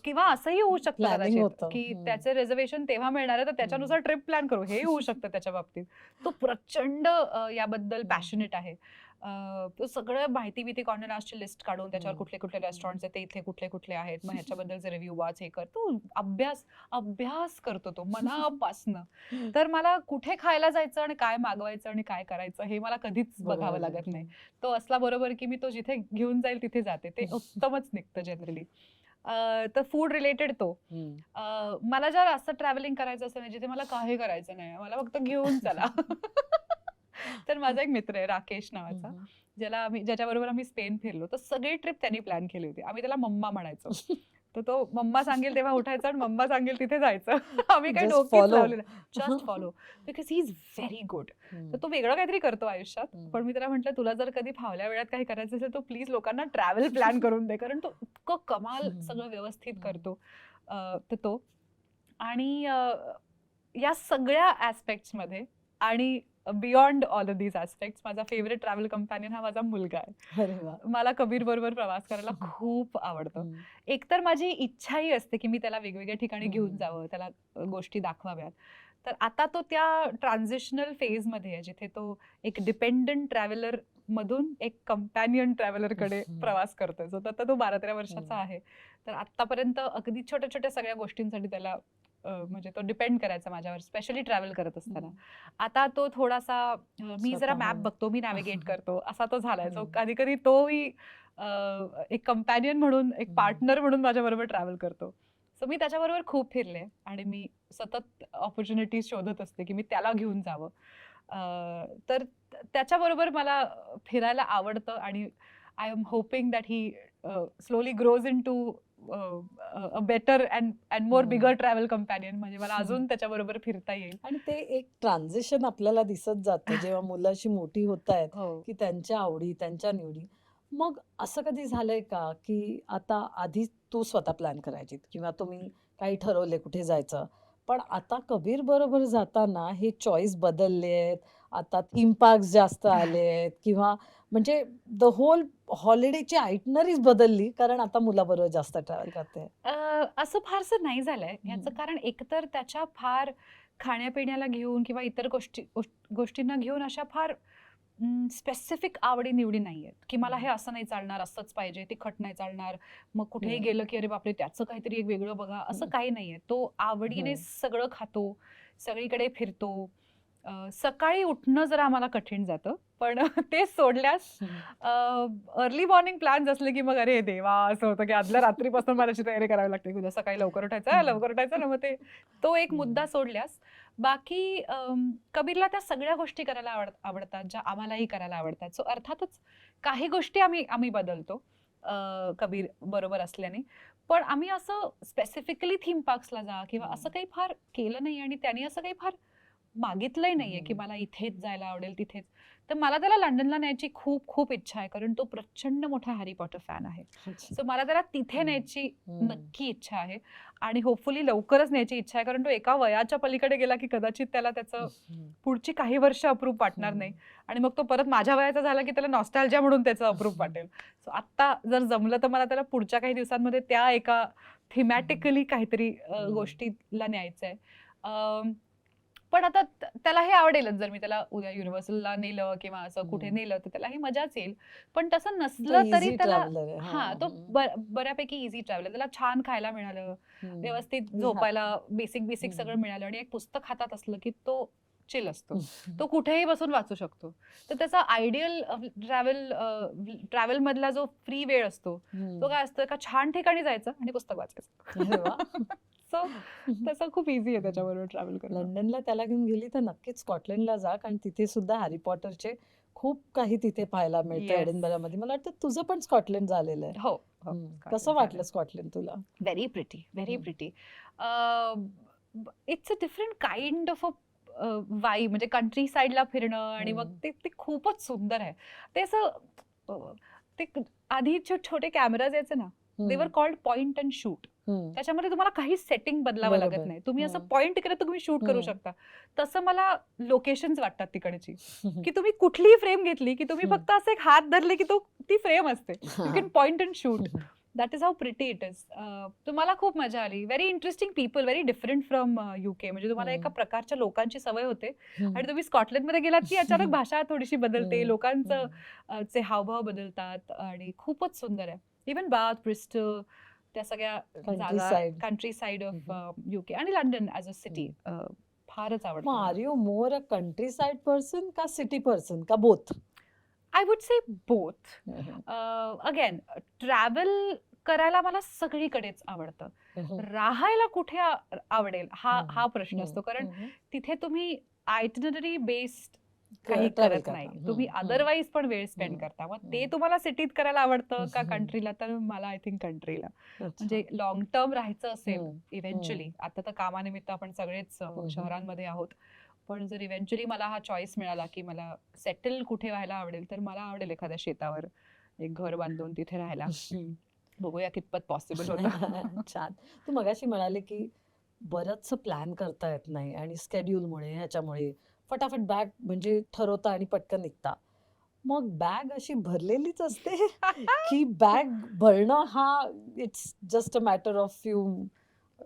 किंवा असंही होऊ शकतं प्लॅनिंग कदाचित होतं. की त्याचे रिझर्वेशन तेव्हा मिळणार आहे तर त्याच्यानुसार ट्रिप प्लॅन करू, हे होऊ शकतं त्याच्या बाबतीत. तो प्रचंड याबद्दल पॅशनेट आहे. तो सगळं माहिती कॉर्नरासची लिस्ट काढून त्याच्यावर कुठले कुठले रेस्टॉरंट्स आहेत, ते इथे कुठले कुठले आहेत, मग ह्याच्याबद्दलचे रिव्ह्यू वाच, हे कर. तो अभ्यास करतो तो मनापासनं. तर मला कुठे खायला जायचं आणि काय मागवायचं आणि काय करायचं हे मला कधीच बघावं लागत नाही. तो असला बरोबर की मी तो जिथे घेऊन जाईल तिथे जाते, ते उत्तमच निघतं जनरली. तर फूड रिलेटेड तो. मला जर असं ट्रॅव्हलिंग करायचं असेल जिथे मला काही करायचं नाही, मला फक्त घेऊन चला. तर माझा एक मित्र आहे राकेश नावाचा, ज्याच्याबरोबर आम्ही स्पेन फिरलो. तर सगळी ट्रिप त्यांनी प्लॅन केली होती. आम्ही त्याला मम्मा म्हणायचो. तर तो मम्मा सांगेल तेव्हा उठायचं आणि मम्मा सांगेल तिथे जायचं. आम्ही काही Just डोकीच follow. लावलेलं, just follow, because he is very good. तर तो वेगळं काहीतरी करतो आयुष्यात. पण मी त्याला म्हटलं तुला जर कधी फावल्या वेळात काही करायचं असेल तर प्लीज लोकांना ट्रॅव्हल प्लॅन करून दे, कारण तो इतकं कमाल सगळं व्यवस्थित करतो. तर तो आणि या सगळ्या ऍस्पेक्ट्स मध्ये आणि beyond all of these aspects माझा फेवरेट ट्रॅव्हल कंपॅनियन हा माझा मुलगा आहे. अरे वा. मला कबीर बरोबर प्रवास करायला खूप आवडतं. एकतर माझी इच्छाही असते की मी त्याला वेगवेगळ्या ठिकाणी घेऊन जावं, त्याला गोष्टी दाखवाव्यात. तर आता तो त्या ट्रान्झिशनल फेज मध्ये आहे जिथे तो एक डिपेंडंट ट्रॅव्हलर मधून एक कंपॅनियन ट्रॅव्हलर कडे प्रवास करतोय. सो आता तो 12-13 वर्षाचा आहे. तर आतापर्यंत अगदी छोट्या छोट्या सगळ्या गोष्टींसाठी त्याला म्हणजे तो डिपेंड करायचा माझ्यावर, स्पेशली ट्रॅव्हल करत असताना. आता तो थोडासा मी जरा मॅप बघतो, मी नॅव्हिगेट करतो, असा तो झालाय. सो कधी कधी तोही एक कंपॅनियन म्हणून, एक पार्टनर म्हणून माझ्या बरोबर ट्रॅव्हल करतो. सो मी त्याच्याबरोबर खूप फिरले आणि मी सतत ऑपॉर्च्युनिटीज शोधत असते की मी त्याला घेऊन जावं. तर त्याच्याबरोबर मला फिरायला आवडतं आणि I am hoping that he slowly grows into a better and more bigger travel companion. म्हणजे मला अजून त्याच्याबरोबर फिरता येईल. आणि ते एक ट्रान्झिशन आपल्याला दिसत जातं जेव्हा मुलं अशी मोठी होत आहेत की त्यांच्या आवडी, त्यांच्या निवडी. मग असं कधी झालंय का की आता आधी तू स्वतः प्लॅन करायची किंवा तुम्ही काही ठरवले कुठे जायचं, पण आता कबीर बरोबर जाताना हे चॉईस बदलले आहेत, आता थीम पार्क्स जास्त आले आहेत किंवा म्हणजे द होल हॉलिडेची आयटनरीज बदलली कारण आता मुलाबरोबर जास्त ट्रॅव्हल करते? असं फारसं नाही झालंय. ह्याचं कारण एकतर त्याच्या फार खाण्यापिण्याला घेऊन किंवा इतर गोष्टींना घेऊन अशा फार स्पेसिफिक आवडी-निवडी नाहीयेत, की मला हे असं नाही चालणार, असंच पाहिजे, तिखट नाही चालणार. मग कुठेही गेलं की अरे बापरे त्याचं काहीतरी एक वेगळं बघा, असं काही नाहीये. तो आवडीने सगळं खातो, सगळीकडे फिरतो. सकाळी उठणं जरा आम्हाला कठीण जातं, पण ते सोडल्यास अर्ली मॉर्निंग प्लॅन्स असले की मग अरे देवा, असं होतं की आदल्या रात्रीपासून मला अशी तयारी करावी लागते, उद्या सकाळी लवकर उठायचं ना. मग तो एक मुद्दा सोडल्यास बाकी कबीरला त्या सगळ्या गोष्टी करायला आवडतात ज्या आम्हालाही करायला आवडतात. सो अर्थातच काही गोष्टी आम्ही बदलतो कबीर बरोबर असल्याने, पण आम्ही असं स्पेसिफिकली थीम पार्क्सला जा किंवा असं काही फार केलं नाही आणि त्यांनी असं काही फार मागितलंही नाहीये की मला इथेच जायला आवडेल तिथेच. तर मला त्याला लंडनला न्यायची खूप खूप इच्छा आहे, कारण तो प्रचंड मोठा हॅरी पॉटर फॅन आहे. सो मला त्याला तिथे न्यायची नक्की इच्छा आहे आणि होपफुली लवकरच न्यायची इच्छा आहे, कारण तो एका वयाच्या पलीकडे गेला की कदाचित त्याला त्याचं पुढची काही वर्ष अप्रूप वाटणार नाही आणि मग तो परत माझ्या वयाचा झाला की त्याला नॉस्टॅल्जिया म्हणून त्याचं अप्रूप वाटेल. सो आत्ता जर जमलं तर मला त्याला पुढच्या काही दिवसांमध्ये त्या एका थिमॅटिकली काहीतरी गोष्टीला न्यायचंय. पण आता त्याला हे आवडेलच जर मी त्याला उद्या युनिव्हर्सलला नेलं किंवा असं कुठे नेलं तर त्याला ही मजाच येईल. पण तसं नसलं तरी त्याला तो बऱ्यापैकी इझी ट्रॅव्हलर, त्याला छान खायला मिळालं, व्यवस्थित झोपायला बेसिक सगळं मिळालं आणि एक पुस्तक हातात असलं की तो चिल असतो, तो कुठेही बसून वाचू शकतो. तर त्याचा आयडियल ट्रॅव्हल मधला जो फ्री वेळ असतो तो काय असतो, एका छान ठिकाणी जायचं आणि पुस्तक वाचायचं. सो तसं खूप इझी आहे त्याच्याबरोबर ट्रॅव्हल करणं. लंडनला त्याला घेऊन गेली तर नक्कीच स्कॉटलंडला जा, कारण तिथे सुद्धा हॅरी पॉटरचे खूप काही तिथे पाहायला मिळतं. Yes. एडिनबरामध्ये मला वाटतं तुझं पण स्कॉटलंड झालेलं आहे. हो, कसं वाटलं स्कॉटलंड तुला? Very pretty. It's a different kind of a वाई, म्हणजे कंट्री साइडला फिरणं आणि मग ते खूपच सुंदर आहे. ते असं ते आधी छोटे कॅमेराज यायचे ना, दे were called point and shoot. त्याच्यामध्ये तुम्हाला काही सेटिंग बदलावं लागत नाही, तुम्ही असं पॉइंट केलं तर तुम्ही शूट करू शकता. तसं मला लोकेशन्स वाटतात तिकडची, की तुम्ही कुठलीही फ्रेम घेतली की तुम्ही फक्त असं एक हात धरले की ती फ्रेम असते. You can point and shoot. That is how pretty it is. तुम्हाला खूप मजा आली. Very interesting people, very different from UK. म्हणजे तुम्हाला एका प्रकारच्या लोकांची सवय होते आणि तुम्ही स्कॉटलंडमध्ये गेलात की अचानक भाषा थोडीशी बदलते, लोकांचं चे हावभाव बदलतात आणि खूपच सुंदर आहे. इव्हन बाथ, ब्रिस्टल, त्या सगळ्या जागा, कंट्री साइड ऑफ UK आणि लंडन ॲज अ सिटी फारच आवडतं. Are you more a country side person का सिटी पर्सन का both? I would say both. Again travel करायला मला सगळीकडेच आवडतं. राहायला कुठे आवडेल हा प्रश्न असतो, कारण तिथे तुम्ही आयटिनरी बेस्ड काही करत नाही, तुम्ही अदरवाईज पण वेळ स्पेंड करता. मग ते तुम्हाला सिटीत करायला आवडतं का कंट्रीला? तर मला आय थिंक कंट्रीला. म्हणजे लॉंग टर्म राहायचं असेल इव्हेंच्युअली, आता तर कामानिमित्त आपण सगळेच शहरांमध्ये आहोत, पण जर इव्हेंच्युअली मला हा चॉईस मिळाला की मला सेटल कुठे व्हायला आवडेल, तर मला आवडेल एखाद्या शेतावर एक घर बांधून तिथे राहायला. बघूया कितपत पॉसिबल होतं. छान. तू मगाशी म्हणाले की बरंचसं प्लॅन करता येत नाही आणि स्केड्यूलमुळे ह्याच्यामुळे फटाफट बॅग म्हणजे ठरवता आणि पटकन निघता. मग बॅग अशी भरलेलीच असते की बॅग भरणं हा it's just a matter of few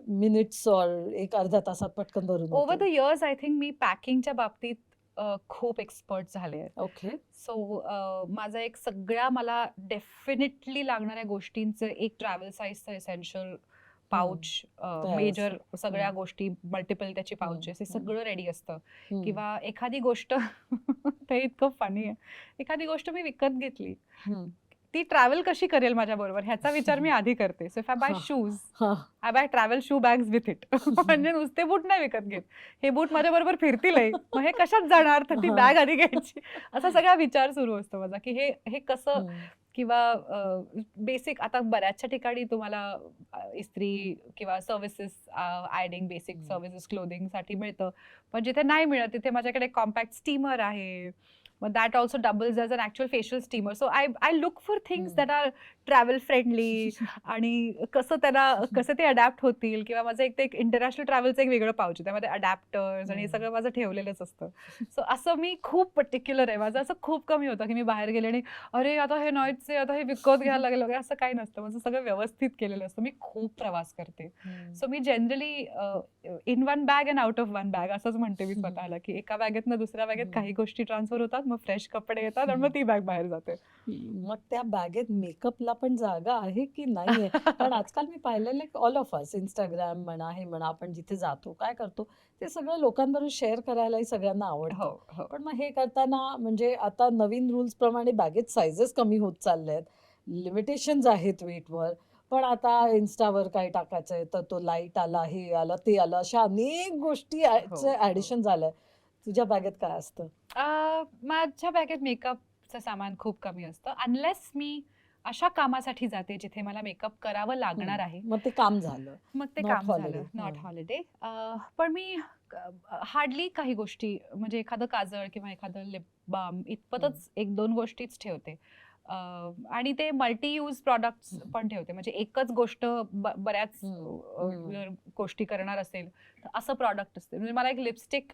minutes और एक अर्ध्या तासात पटकन भरून ओव्हर द होते? इयर्स आय थिंक मी पॅकिंगच्या बाबतीत खूप एक्सपर्ट झाले आहे. ओके. सो माझा एक सगळ्या मला डेफिनेटली लागणाऱ्या गोष्टींचं एक ट्रॅव्हल साईजचं एसेन्शियल पाऊच, मेजर सगळ्या गोष्टी, मल्टिपल त्याची पाऊचेस, हे सगळं रेडी असतं. किंवा एखादी गोष्ट ते इतकं फनी आहे, एखादी गोष्ट मी विकत घेतली, ती ट्रॅव्हल कशी करेल माझ्या बरोबर ह्याचा विचार मी आधी करते. So if I buy shoes, I buy travel shoe bags with it. म्हणजे नुसते बूट नाही विकत घेत, हे बूट माझ्या बरोबर फिरतील, मग हे कशात जाणार, तर ती बॅग आधी घ्यायची. असा सगळा विचार सुरू असतो माझा की हे कसं. किंवा बेसिक आता बऱ्याचशा ठिकाणी तुम्हाला इस्त्री किंवा सर्व्हिसेस, आयडिंग, बेसिक सर्व्हिसेस क्लोदिंगसाठी मिळतं, पण जिथे नाही मिळत तिथे माझ्याकडे कॉम्पॅक्ट स्टीमर आहे. मग that also doubles as an actual facial steamer. So I look for things that are travel friendly आणि कसं ते अडॅप्ट होतील. किंवा माझं एक इंटरनॅशनल ट्रॅव्हलचं एक वेगळं पाऊच आहे, त्यामध्ये अडॅप्टर्स आणि हे सगळं माझं ठेवलेलंच असतं. सो असं मी खूप पर्टिक्युलर आहे. माझं असं खूप कमी होतं की मी बाहेर गेले आणि अरे आता हे नाहीच आहे, आता हे विकत घ्यायला लागेल वगैरे, असं काही नसतं. माझं सगळं व्यवस्थित केलेलं असतं. मी खूप प्रवास करते. So me generally in one bag and out of one bag असंच म्हणते मी स्वतःला, की एका बॅगेतनं दुसऱ्या बॅगेत काही गोष्टी ट्रान्सफर होतात, मग फ्रेश कपडे येतात आणि मग ती बॅग बाहेर जाते. मग त्या बॅगेत मेकअपला पण जागा आहे की नाहीये? कारण आजकाल मी पाहिलेलं आहे ऑल ऑफ अस Instagram म्हणा, हे म्हणा, आपण जिथे जातो, काय करतो, ते सगळं लोकांबरोबर शेअर करायलाही सगळ्यांना हो, आवडतं. हो. पण मग हे करताना म्हणजे आता नवीन रूल्स प्रमाणे बॅगेत साइझेस कमी होत चालल्यात. लिमिटेशन्स आहेत वेटवर. पण आता Instaवर काय टाकायचंय, तर तो लाईट आला, हे आलं, ते आलं, अशा अनेक गोष्टी हो, चे हो. ॲडिशन झालंय. तुझ्या बॅगेत काय असतं? माझ्या बॅगेत मेकअपचं सामान खूप कमी असतं. अनलेस मी अशा कामासाठी जाते जिथे मला मेकअप करावं लागणार आहे. मग ते काम झालं. मग ते नॉट काम हॉलिडे. झालं, नॉट हां. हॉलिडे. पण मी हार्डली काही गोष्टी म्हणजे एखादं काजळ किंवा एखादं लिप बाम इतपतच 1-2 गोष्टीच ठेवते. आणि ते मल्टी यूज प्रॉडक्ट्स पण ठेवते. म्हणजे एकच गोष्ट बऱ्याच गोष्टी करणार असेल, तर असं प्रॉडक्ट असते. म्हणजे मला एक लिपस्टिक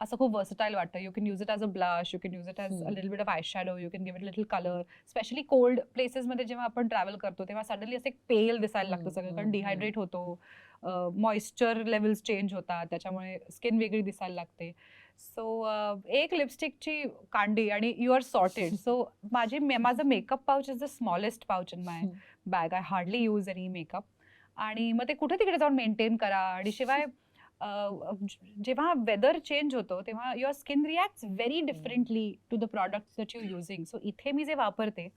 असं खूप वर्सटाईल वाटतं. You can use it as a blush, you can use it as a little bit of eye shadow, you can give it little colour. Specially cold प्लेसेसमध्ये जेव्हा आपण ट्रॅव्हल करतो, तेव्हा सडनली असं एक पेल दिसायला लागतं सगळं, कारण डिहायड्रेट होतो. मॉइश्चर लेवल्स चेंज होतात, त्याच्यामुळे स्किन वेगळी दिसायला लागते. सो एक लिपस्टिकची कांडी आणि यू आर सॉर्टेड. सो माझं makeup pouch is the smallest pouch in my bag. I hardly use any makeup. आणि मग ते कुठे तिकडे जाऊन मेंटेन करा. आणि शिवाय जेव्हा वेदर चेंज होतो तेव्हा your skin reacts very differently to the products that you using. So इथे मी जे वापरते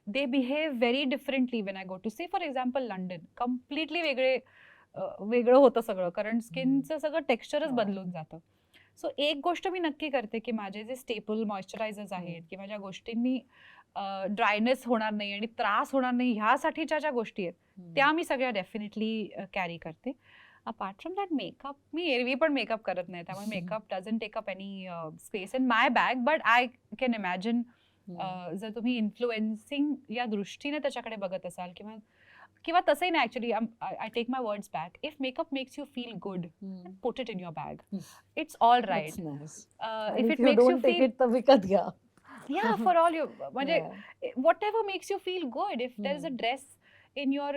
they behave very differently when I go to say for example London. Completely वेगळं होतं सगळं, कारण स्किनचं सगळं टेक्स्चरच बदलून जातं. सो एक गोष्ट मी नक्की करते की माझे जे स्टेपल मॉइश्चरायझर्स आहेत किंवा ज्या गोष्टींनी ड्रायनेस होणार नाही आणि त्रास होणार नाही ह्यासाठीच्या ज्या गोष्टी आहेत त्या मी सगळ्या डेफिनेटली कॅरी करते. अपार्ट फ्रॉम दॅट मेकअप मी एरवी पण मेकअप करत नाही, त्यामुळे makeup doesn't take up any space in my bag. But I can imagine जर तुम्ही इन्फ्लुएन्सिंग या दृष्टीने त्याच्याकडे बघत असाल किंवा किंवा तसंही नाही, actually I take my words back. If makeup makes you feel good, put it in your bag. It's all right. That's nice. If And it if you makes you don't take feel it, तर विकत घ्या. yeah, for all you म्हणजे Yeah. whatever makes you feel good. If there is a dress in your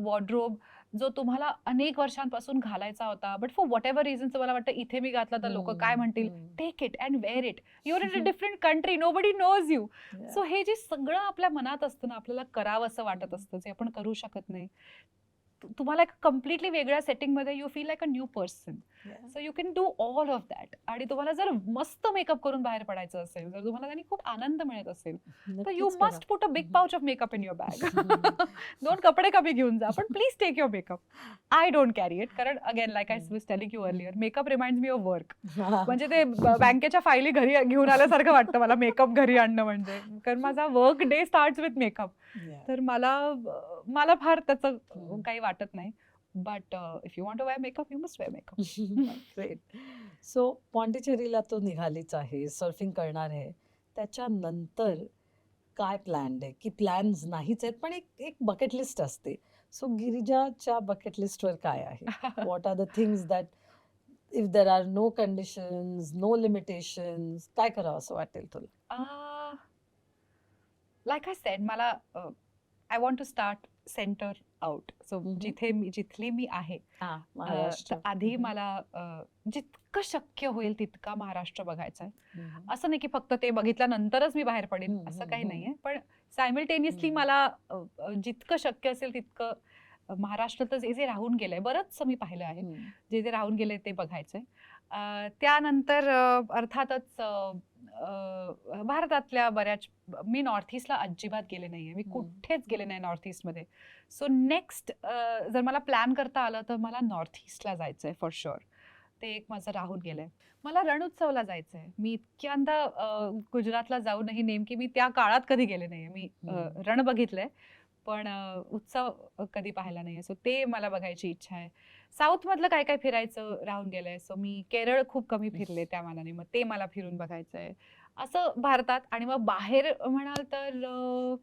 wardrobe जो तुम्हाला अनेक वर्षांपासून घालायचा होता, but for whatever reason तुम्हाला वाटतं इथे मी घातला तर लोक काय म्हणतील, take it and wear it. You're in a different country, nobody knows you. So हे जे सगळं आपल्या मनात असतं ना, आपल्याला करावं असं वाटत असतं, जे आपण करू शकत नाही, तुम्हाला एक कम्प्लिटली वेगळ्या सेटिंगमध्ये you feel like a new person. So you can do all of that. आणि तुम्हाला जर मस्त मेकअप करून बाहेर पडायचं असेल, जर तुम्हाला त्यांनी खूप आनंद मिळत असेल, तर you must put a big pouch of makeup in your bag. 2 कपडे कमी घेऊन जा, पण please take your makeup. I don't carry it, कारण again like I was telling you earlier, makeup reminds me of work. म्हणजे ते बँकेच्या फायली घरी घेऊन आल्यासारखं वाटतं मला मेकअप घरी आणणं म्हणजे, कारण माझा work day starts with makeup. तर मला फार त्याचं काही वाटत नाही. But if you want to wear makeup, you must wear makeup. Great. So पॉंडिचेरीला तो निघालीच आहे, सर्फिंग करणार आहे. त्याच्यानंतर काय प्लॅन आहे? की प्लॅन्स नाहीच आहेत, पण एक एक बकेट लिस्ट असते. सो गिरिजाच्या बकेट लिस्टवर काय आहे? What are the things that if there are no conditions, no limitations, काय करावं असं वाटेल तुला? लाईक आय सेड, मला I want to start centre out. So जिथली मी आहे, महाराष्ट्र. तर आधी मला जितकं शक्य होईल तितका महाराष्ट्र बघायचा आहे. असं नाही की फक्त ते बघितल्यानंतरच मी बाहेर पडेन, असं काही नाहीये. पण सायमल्टेनियसली मला जितकं शक्य असेल तितकं महाराष्ट्रात जे राहून गेलंय, बरंचसं मी पाहिलं आहे, जे जे राहून गेलंय ते बघायचंय. त्यानंतर अर्थातच भारतातल्या बऱ्याच, मी नॉर्थ ईस्टला अजिबात गेले नाहीये, मी कुठेच गेले नाही नॉर्थ ईस्टमध्ये. सो नेक्स्ट जर मला प्लॅन करता आलं तर मला नॉर्थ ईस्टला जायचंय फॉर शुअर. ते एक माझं राहून गेलंय. मला रण उत्सवला जायचंय. मी इतक्यांदा गुजरातला जाऊनही नेमकी मी त्या काळात कधी गेले नाहीये. मी रण बघितलंय पण उत्सव कधी पाहिला नाहीये. सो ते मला बघायची इच्छा आहे. साऊथ मधलं काय काय फिरायचं राहून गेलंय. सो मी केरळ खूप कमी फिरले त्या मानाने, मग ते मला फिरून बघायचंय. असं भारतात. आणि मग बाहेर म्हणाल तर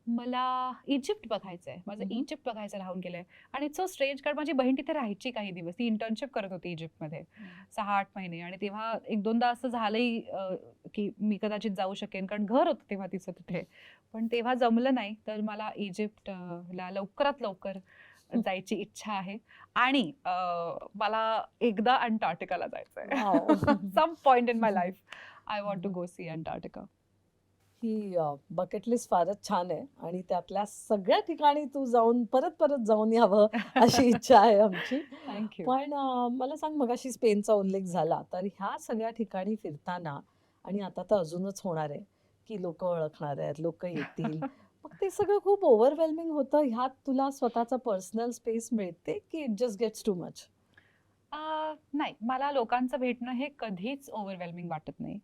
मला इजिप्त बघायचंय. माझं इजिप्त बघायचं राहून गेलंय. आणि सो स्ट्रेंज, कारण माझी बहीण तिथे राहायची काही दिवस, ती इंटर्नशिप करत होती इजिप्तमध्ये 6-8 महिने. आणि तेव्हा 1-2दा असं झालंही की मी कदाचित जाऊ शकेन, कारण घर होतं तेव्हा तिचं तिथे. पण तेव्हा जमलं नाही. तर मला इजिप्तला लवकरात लवकर जायची इच्छा आहे. आणि मला एकदा अंटार्क्टिकाला जायचंय. Some point in my life I want to go see Antarctica. ही बकेट लिस्ट फारच छान आहे आणि त्यातल्या सगळ्या ठिकाणी तू जाऊन परत परत जाऊन यावं अशी इच्छा आहे आमची. थँक्यू. पण मला सांग, मगाशी स्पेनचा उल्लेख झाला, तर ह्या सगळ्या ठिकाणी फिरताना, आणि आता तर अजूनच होणार आहे, की लोक ओळखणार आहेत, लोक येतील, मग ते सगळं खूप ओव्हरवेल्मिंग होतं. ह्यात तुला स्वतःचा पर्सनल स्पेस मिळते की it just gets too much? नाही, मला लोकांचं भेटणं हे कधीच ओव्हरवेल्मिंग वाटत नाही.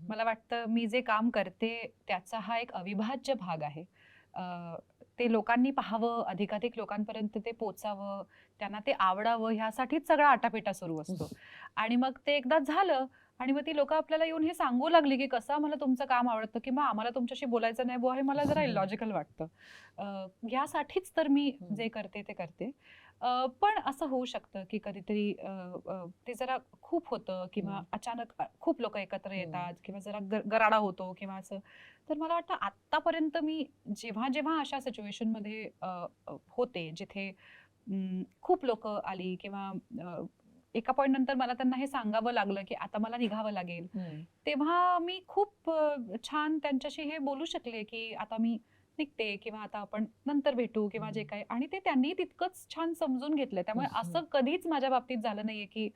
मला वाटतं मी जे काम करते त्याचा हा एक अविभाज्य भाग आहे. ते लोकांनी पाहावं, अधिकाधिक लोकांपर्यंत ते पोचावं, त्यांना ते आवडावं, ह्यासाठीच सगळा आटापिटा सुरू असतो. आणि मग ते एकदा झालं आणि मग ती लोकं आपल्याला येऊन हे सांगू लागली, की कसं आम्हाला तुमचं काम आवडतं किंवा आम्हाला तुमच्याशी बोलायचं नाही बुवा, हे मला जरा इलॉजिकल वाटतं. ह्यासाठीच तर मी जे करते ते करते. पण असं होऊ शकतं, की कधीतरी ते जरा खूप होतं किंवा अचानक खूप लोकं एकत्र येतात किंवा जरा गराडा होतो किंवा असं. तर मला वाटतं आत्तापर्यंत मी जेव्हा अशा सिच्युएशनमध्ये होते जिथे खूप लोकं आली किंवा एका पॉइंट नंतर मला त्यांना हे सांगावं लागलं, की आता मला निघावं लागेल. तेव्हा मी खूप छान त्यांच्याशी हे बोलू शकले, की आता मी निघते किंवा आता आपण नंतर भेटू किंवा जे काही, आणि ते त्यांनी तितकंच छान समजून घेतलं. त्यामुळे असं कधीच माझ्या बाबतीत झालं नाहीये, की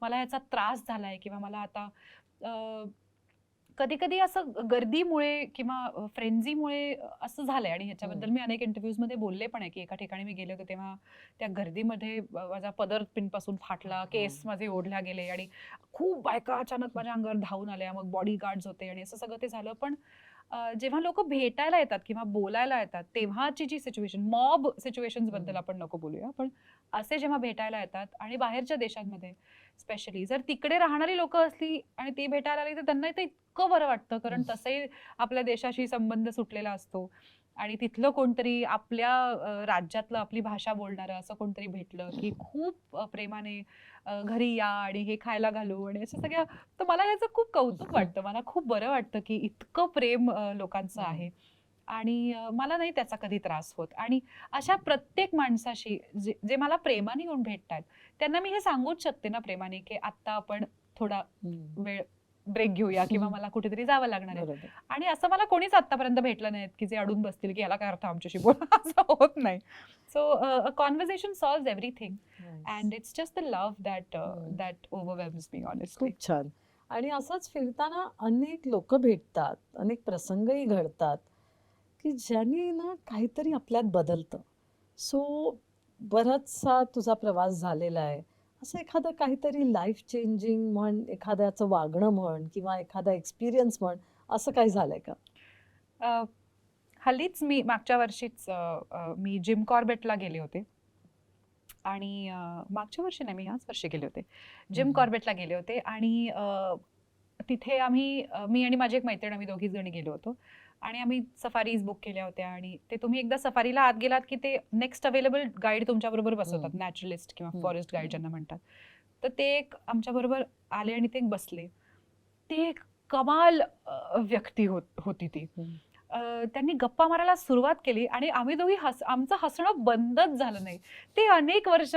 मला ह्याचा त्रास झालाय किंवा मला आता कधी-कधी असं गर्दीमुळे किंवा फ्रेंझीमुळे असं झालंय. आणि ह्याच्याबद्दल मी अनेक इंटरव्ह्यूजमध्ये बोलले पण आहे, की एका ठिकाणी मी गेले होते तेव्हा त्या गर्दीमध्ये माझा पदर पिनपासून फाटला, केस माझे ओढल्या गेले आणि खूप बायका अचानक माझ्या अंगावर धावून आल्या. मग बॉडीगार्ड्स होते आणि असं सगळं ते झालं. पण जेव्हा लोकं भेटायला येतात किंवा बोलायला येतात तेव्हाची जी सिच्युएशन, मॉब सिच्युएशन्स बद्दल आपण नको बोलूया, पण असे जेव्हा भेटायला येतात आणि बाहेरच्या देशांमध्ये स्पेशली जर तिकडे राहणारी लोकं असली आणि ती भेटायला आली, तर त्यांना इथे इतकं बरं वाटतं. कारण तसंही आपल्या देशाशी संबंध सुटलेला असतो आणि तिथलं कोणतरी आपल्या राज्यातलं आपली भाषा बोलणारं असं कोणतरी भेटलं, की खूप प्रेमाने घरी या आणि हे खायला घालू आणि असं सगळ्या. तर मला ह्याचं खूप कौतुक वाटतं. मला खूप बरं वाटतं, की इतकं प्रेम लोकांचं आहे आणि मला नाही त्याचा कधी त्रास होत. आणि अशा प्रत्येक माणसाशी जे जे मला प्रेमाने येऊन भेटतात, त्यांना मी हे सांगूच शकते ना प्रेमाने, की आत्ता आपण थोडा वेळ ब्रेक घेऊया किंवा मला कुठेतरी जावं लागणार आहे. बरोबर. आणि असं मला कोणीच आत्तापर्यंत भेटलं नाहीत, की जे अडून बसतील, की याला काय अर्थ आमच्याशी बोला, असं होत नाही. So a conversation solves everything and it's just the love that overwhelms me honestly. खूप छान. आणि असंच फिरताना अनेक लोक भेटतात, अनेक प्रसंगही घडतात, की ज्यांनी ना काहीतरी आपल्यात बदलतं. सो बराचसा तुझा प्रवास झालेला आहे. असं एखादं काहीतरी लाईफ चेंजिंग म्हण, एखाद्याचं वागणं म्हण किंवा एखादा एक्सपिरियन्स म्हण, असं काही झालंय का? हल्लीच मी मागच्या वर्षीच मी जिम कॉर्बेटला गेले होते आणि मागच्या वर्षी नाही, मी ह्याच वर्षी गेले होते. जिम कॉर्बेटला गेले होते आणि तिथे आम्ही मी आणि माझी एक मैत्रीण, आम्ही दोघीच जणी गेलो होतो आणि आम्ही सफारीज बुक केल्या होत्या. आणि ते तुम्ही एकदा सफारीला आत गेलात, की ते नेक्स्ट अवेलेबल गाईड तुमच्याबरोबर बसवतात, नॅचरलिस्ट किंवा फॉरेस्ट गाईड ज्यांना म्हणतात. तर ते एक आमच्याबरोबर आले आणि ते एक बसले. ते एक कमाल व्यक्ती होती ती. त्यांनी गप्पा मारायला सुरुवात केली आणि आम्ही दोघी आमचं हसणं बंदच झालं नाही. ते अनेक वर्ष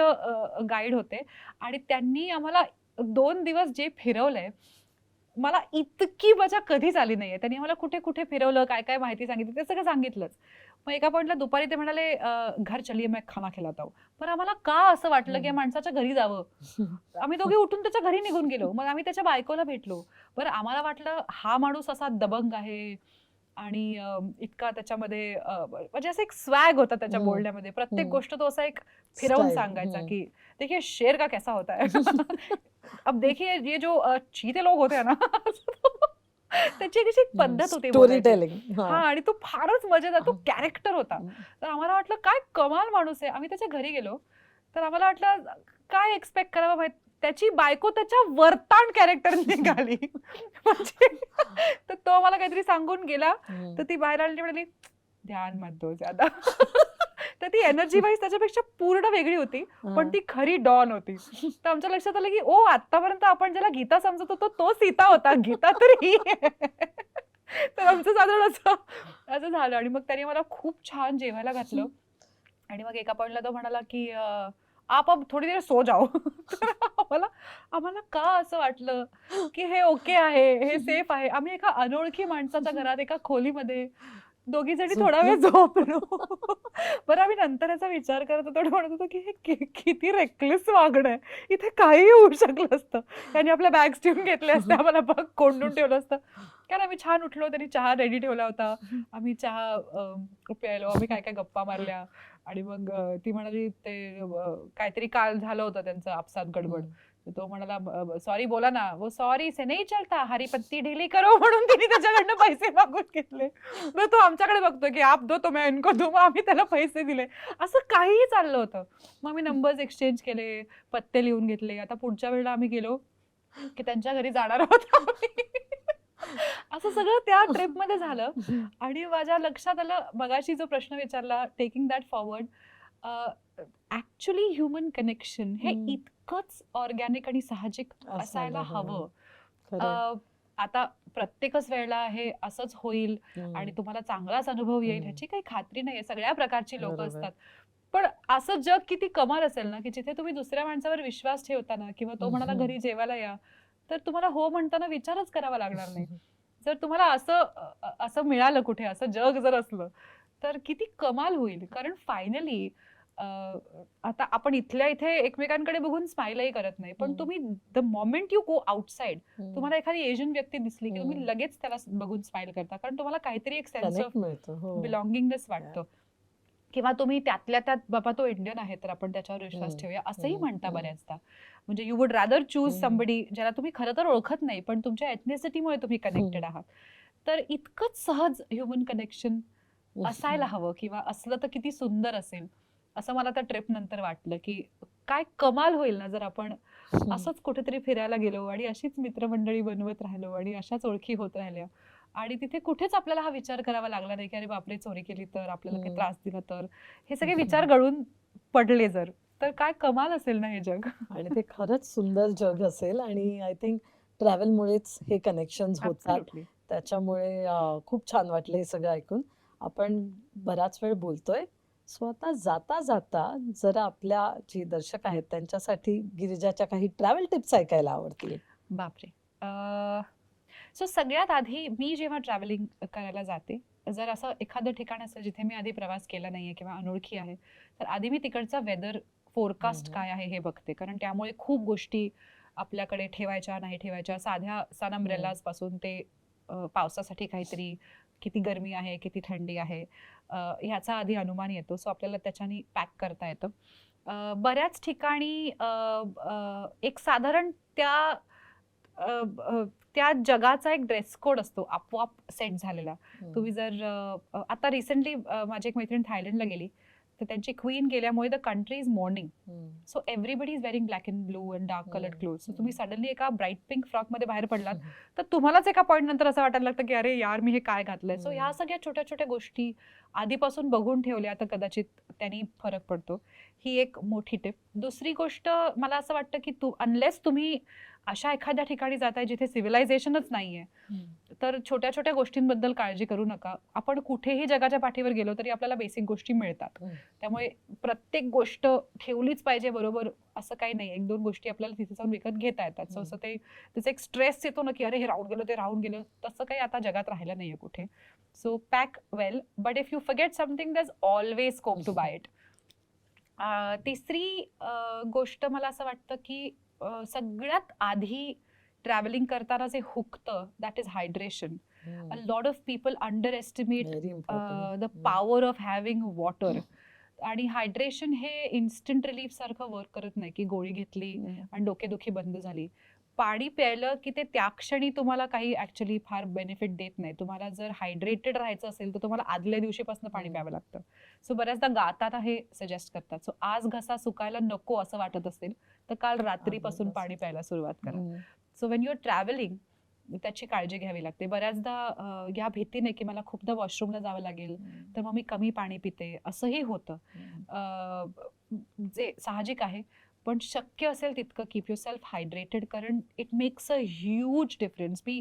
गाईड होते आणि त्यांनी आम्हाला 2 दिवस जे फिरवलंय, मला इतकी मजा कधीच आली नाहीये. त्यांनी आम्हाला कुठे-कुठे फिरवलं, काय-काय माहिती सांगितली, ते सगळं सांगितलंच. मग एका पॉइंटला दुपारी ते म्हणाले, "घर चलिए मैं खाना खिलाता हूँ." पण आम्हाला का असं वाटलं, की या माणसाच्या घरी जावं? आम्ही दोघे उठून त्याच्या घरी निघून गेलो. मग आम्ही त्याच्या बायकोला भेटलो. बरं, आम्हाला वाटलं हा माणूस असा दबंग आहे आणि इतका त्याच्यामध्ये म्हणजे असं एक स्वॅग होता त्याच्या बोलण्यामध्ये. प्रत्येक गोष्ट तो असा एक फिरवून स्टाईल. सांगायचा, की "देखिए शेर का कैसा होता है." अब देखिए ये जो चीते लोग होते हैं ना, त्याची एक अशी एक पद्धत होती स्टोरी बोलायची. टेलिंग. हां, आणि तो फारच मजेदार, तो कॅरेक्टर होता. तर आम्हाला वाटलं काय कमाल माणूस आहे. आम्ही त्याच्या घरी गेलो. तर आम्हाला वाटलं काय एक्सपेक्ट करावं माहित. त्याची बायको त्याच्या वरताण कॅरेक्टर निघाली. म्हणजे तर तो आम्हाला काहीतरी सांगून गेला. तर ती बाहेर आली आणि म्हणाली, "ध्यान मत दो ज्यादा." तर ती एनर्जी वाईज त्याच्यापेक्षा पूर्ण वेगळी होती, पण ती खरी डॉन होती. तर आमच्या लक्षात आलं, की आत्तापर्यंत आपण ज्याला गीता समजत होतो तो सीता होता. गीता तर ही आहे. तर आमचं साधारण असं झालं आणि मग त्याने मला खूप छान जेवायला घातलं. आणि मग एका पॉइंटला तो म्हणाला, की आप अब थोडी देर सो जाओ. तर आम्हाला का असं वाटलं की हे ओके आहे, हे सेफ आहे. आम्ही एका अनोळखी माणसाच्या घरात एका खोलीमध्ये दोघी जणी थोडा वेळ झोपलो. बरं आम्ही नंतर याचा विचार करत होतो आणि म्हणत होतो की हे किती रेकलेस वागणं आहे. इथे काहीही होऊ शकलं असतं. त्यांनी आपल्या बॅग्स ठेवून घेतल्या असत्या, आम्हाला बघ कोंडून ठेवलं असतं. कारण आम्ही छान उठलो, त्यांनी चहा रेडी ठेवला होता. आम्ही चहा प्यायलो, आम्ही काय काय गप्पा मारल्या आणि मग ती म्हणाली ते काहीतरी काल झालं होतं त्यांचं आपसात गडबड. तर तो म्हणाला सॉरी बोला ना. वो सॉरी से नहीं चलता, हरी पत्ती ढीली करो, म्हणून तिने त्याच्याकडनं पैसे मागून घेतले. मग तो आमच्याकडे बघतोय की आप दो तो मैं इनको दूं. मग आम्ही त्याला पैसे दिले. असं काहीही चाललं होतं. मग आम्ही नंबर्स एक्सचेंज केले, पत्ते लिहून घेतले. आता पुढच्या वेळेला आम्ही गेलो की त्यांच्या घरी जाणार आहोत आम्ही. असं सगळं त्या ट्रिपमध्ये झालं. आणि माझ्या लक्षात आलं मगाशी जो प्रश्न विचारला, taking that forward, actually human connection हे इतकंच ऑर्गॅनिक आणि साहजिक असायला हवं. आता प्रत्येकच वेळेला हे असंच होईल आणि तुम्हाला चांगलाच अनुभव येईल ह्याची काही खात्री नाहीये. सगळ्या प्रकारची लोक असतात. पण असं जग किती कमाल असेल ना की जिथे तुम्ही दुसऱ्या माणसावर विश्वास ठेवता ना, किंवा तो म्हणाला घरी जेवायला या, तर तुम्हाला हो म्हणताना विचारच करावा लागणार नाही. जर तुम्हाला असं मिळालं कुठे, असं जग जर असलं तर किती कमाल होईल. कारण फायनली आता आपण इथल्या इथे एकमेकांकडे बघून स्माइलही करत नाही, पण तुम्ही the moment you go outside, तुम्हाला एखादी एशियन व्यक्ती दिसली की तुम्ही लगेच त्याला बघून स्माइल करता, कारण तुम्हाला काहीतरी एक सेन्स ऑफ बिलॉंगिंगनेस वाटतं. किंवा तुम्ही त्यातल्या त्यात बाबा तो इंडियन आहे तर आपण त्याच्यावर विश्वास ठेवूया असंही म्हणता बऱ्याचदा. म्हणजे you would rather choose somebody ज्याला तुम्ही खरं तर ओळखत नाही पण तुमच्या एथनिसिटीमुळे तुम्ही कनेक्टेड आहात. तर इतकंच सहज ह्युमन कनेक्शन असायला हवं, किंवा असलं तर किती सुंदर असेल, असं मला त्या ट्रिप नंतर वाटलं की काय कमाल होईल ना जर आपण असंच कुठेतरी फिरायला गेलो आणि अशीच मित्रमंडळी बनवत राहिलो आणि अशाच ओळखी होत राहिल्या आणि तिथे कुठेच आपल्याला हा विचार करावा लागला नाही की अरे बापरे चोरी केली तर, आपल्याला काही त्रास दिला तर. हे सगळे विचार गळून पडले जर, तर काय कमाल असेल ना हे जग. आणि ते खरंच सुंदर जग असेल. आणि आय थिंक ट्रॅव्हलमुळेच हे कनेक्शन होतात. Absolutely. त्याच्यामुळे खूप छान वाटलं हे सगळं ऐकून. आपण बराच वेळ बोलतोय. सो आता जाता जाता जरा आपल्या जे दर्शक आहेत त्यांच्यासाठी गिरिजाच्या काही ट्रॅव्हल टिप्स ऐकायला आवडतील. बापरे. सो सगळ्यात आधी मी जेव्हा ट्रॅव्हलिंग करायला जाते, जर असं एखादं ठिकाण असेल जिथे मी आधी प्रवास केला नाहीये किंवा अनोळखी आहे, तर आधी मी तिकडचा वेदर फोरकास्ट काय आहे हे बघते. कारण त्यामुळे खूप गोष्टी आपल्याकडे ठेवायच्या नाही ठेवायच्या, साध्या सन अम्ब्रेलाज पासून ते पावसासाठी काहीतरी, किती गरमी आहे किती थंडी आहे ह्याचा आधी अनुमान येतो. सो आपल्याला त्याच्याने पॅक करता येतं. बऱ्याच ठिकाणी एक साधारण त्या जगाचा एक ड्रेस कोड असतो आपोआप सेट झालेला. तुम्ही जर आता रिसेंटली माझी एक मैत्रीण थायलंडला गेली, तर त्यांची क्वीन गेल्यामुळे the country is morning, so everybody is wearing black and blue and dark coloured cloth. So तुम्ही सडनली एका ब्राईट पिंक फ्रॉक मध्ये बाहेर पडलात तर तुम्हालाच एका पॉईंट नंतर असं वाटायला लागतं की अरे यार मी हे काय घातलंय. सो ह्या सगळ्या छोट्या छोट्या गोष्टी आधीपासून बघून ठेवल्या तर कदाचित त्यांनी फरक पडतो. ही एक मोठी टिप. दुसरी गोष्ट मला असं वाटतं की अनलेस तुम्ही अशा एखाद्या ठिकाणी जाताय जिथे सिव्हिलायझेशनच नाहीये, तर छोट्या छोट्या गोष्टींबद्दल काळजी करू नका. आपण कुठेही जगाच्या पाठीवर गेलो तरी आपल्याला बेसिक गोष्टी मिळतात. त्यामुळे प्रत्येक गोष्ट ठेवलीच पाहिजे बरोबर असं काही नाही. एक दोन गोष्टी आपल्याला तिथे जाऊन विकत घेता येतात. सो असं ते त्याचा एक स्ट्रेस येतो ना की अरे हे राहून गेलो ते राहून गेलं, तसं काही आता जगात राहिलं नाहीये कुठे. So pack well, but if you forget something there is always scope to buy it. तिसरी गोष्ट मला असं वाटतं की सगळ्यात आधी ट्रॅव्हलिंग करताना जे हुकतं that is hydration. A lot of people underestimate the power of having water. आणि हायड्रेशन हे इन्स्टंट रिलीफ सारखं वर्क करत नाही की गोळी घेतली आणि डोकेदुखी बंद झाली. पाणी प्यायलं की ते त्या क्षणी तुम्हाला काही ऍक्च्युली फार बेनिफिट देत नाही. तुम्हाला जर हायड्रेटेड राहायचं असेल तर तुम्हाला आदल्या दिवशीपासून पाणी प्यावं लागतं. सो बऱ्याचदा गाताना हे सजेस्ट करतात. सो आज घसा सुकायला नको असं वाटत असेल तर काल रात्रीपासून पाणी प्यायला सुरुवात करा. So when you are travelling त्याची काळजी घ्यावी लागते. बऱ्याचदा या भीतीने की मला खूपदा वॉशरूमला जावं लागेल तर मग मी कमी पाणी पिते असंही होतं, जे साहजिक आहे. पण शक्य असेल तितकं कीप युअर सेल्फ हायड्रेटेड, कारण it makes a huge difference. Me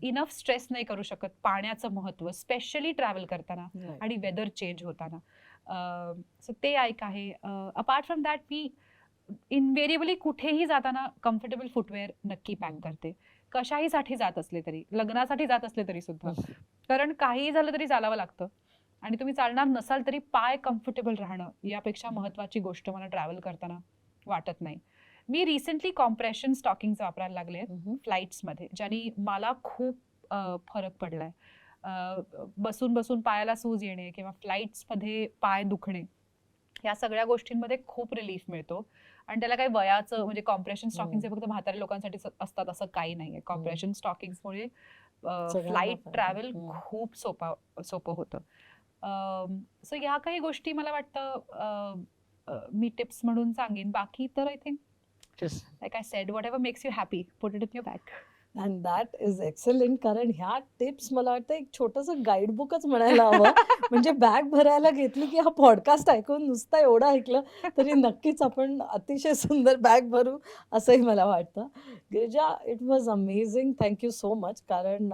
enough stress नाही करू शकत पाण्याचं महत्व, स्पेशली ट्रॅव्हल करताना आणि वेदर चेंज होताना. सो ते एक आहे. अपार्ट फ्रॉम दॅट मी इनव्हेरिएबली कुठेही जाताना कम्फर्टेबल फुटवेअर नक्की पॅक करते, कशाहीसाठी जात असले तरी, लग्नासाठी जात असले तरी सुद्धा. कारण काहीही झालं तरी चालावं लागतं आणि तुम्ही चालणार नसाल तरी पाय कम्फर्टेबल राहणं यापेक्षा महत्वाची गोष्ट मला ट्रॅव्हल करताना वाटत नाही. मी रिसेंटली कॉम्प्रेशन स्टॉकिंग्स वापरायला लागले फ्लाईट्समध्ये, ज्याने मला खूप फरक पडलाय. बसून बसून पायाला सूज येणे किंवा फ्लाईट्समध्ये पाय दुखणे या सगळ्या गोष्टींमध्ये खूप रिलीफ मिळतो. आणि त्याला काही वयाचं म्हणजे कॉम्प्रेशन स्टॉकिंग फक्त म्हाताऱ्या लोकांसाठी असतात असं काही नाहीये. कॉम्प्रेशन स्टॉकिंग्समुळे फ्लाईट फायदा. ट्रॅव्हल खूप सोपं होतं. सो ह्या काही गोष्टी मला वाटतं मी टिप्स म्हणून सांगेन. बाकी तर I think like I sed, what ever makes you happy put it in your bag. And that is excellent. कारण ह्या टिप्स मला वाटतं एक छोटंसं गाईडबुकच म्हणायला हवं. म्हणजे बॅग भरायला घेतली की हा पॉडकास्ट ऐकून नुसतं एवढं ऐकलं तरी नक्कीच आपण अतिशय सुंदर बॅग भरू असंही मला वाटतं. Girija, it was amazing. Thank you so much. कारण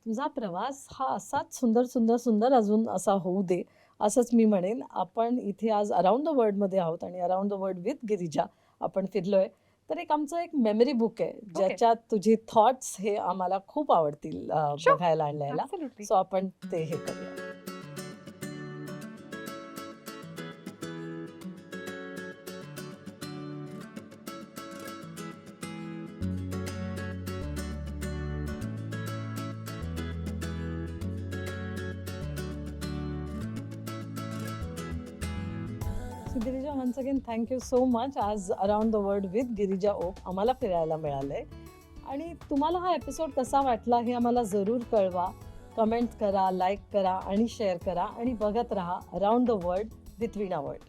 तुझा प्रवास हा असाच सुंदर सुंदर सुंदर अजून असा होऊ दे असंच मी म्हणेन. आपण इथे आज अराउंड द वर्ल्डमध्ये आहोत आणि around the world with Girija आपण फिरलोय. तर एक आमचं एक मेमरी बुक आहे ज्याच्यात तुझे थॉट्स हे आम्हाला खूप आवडतील Sure. बघायला आणल्याला. Absolutely. सो आपण ते हे करूया. So, Girija, once again thank you so much. आज around the world with Girija Oak आम्हाला फिरायला मिळालंय. आणि तुम्हाला हा एपिसोड कसा वाटला हे आम्हाला जरूर कळवा. कमेंट करा, लाईक करा आणि शेअर करा आणि बघत राहा around the world with Veena world.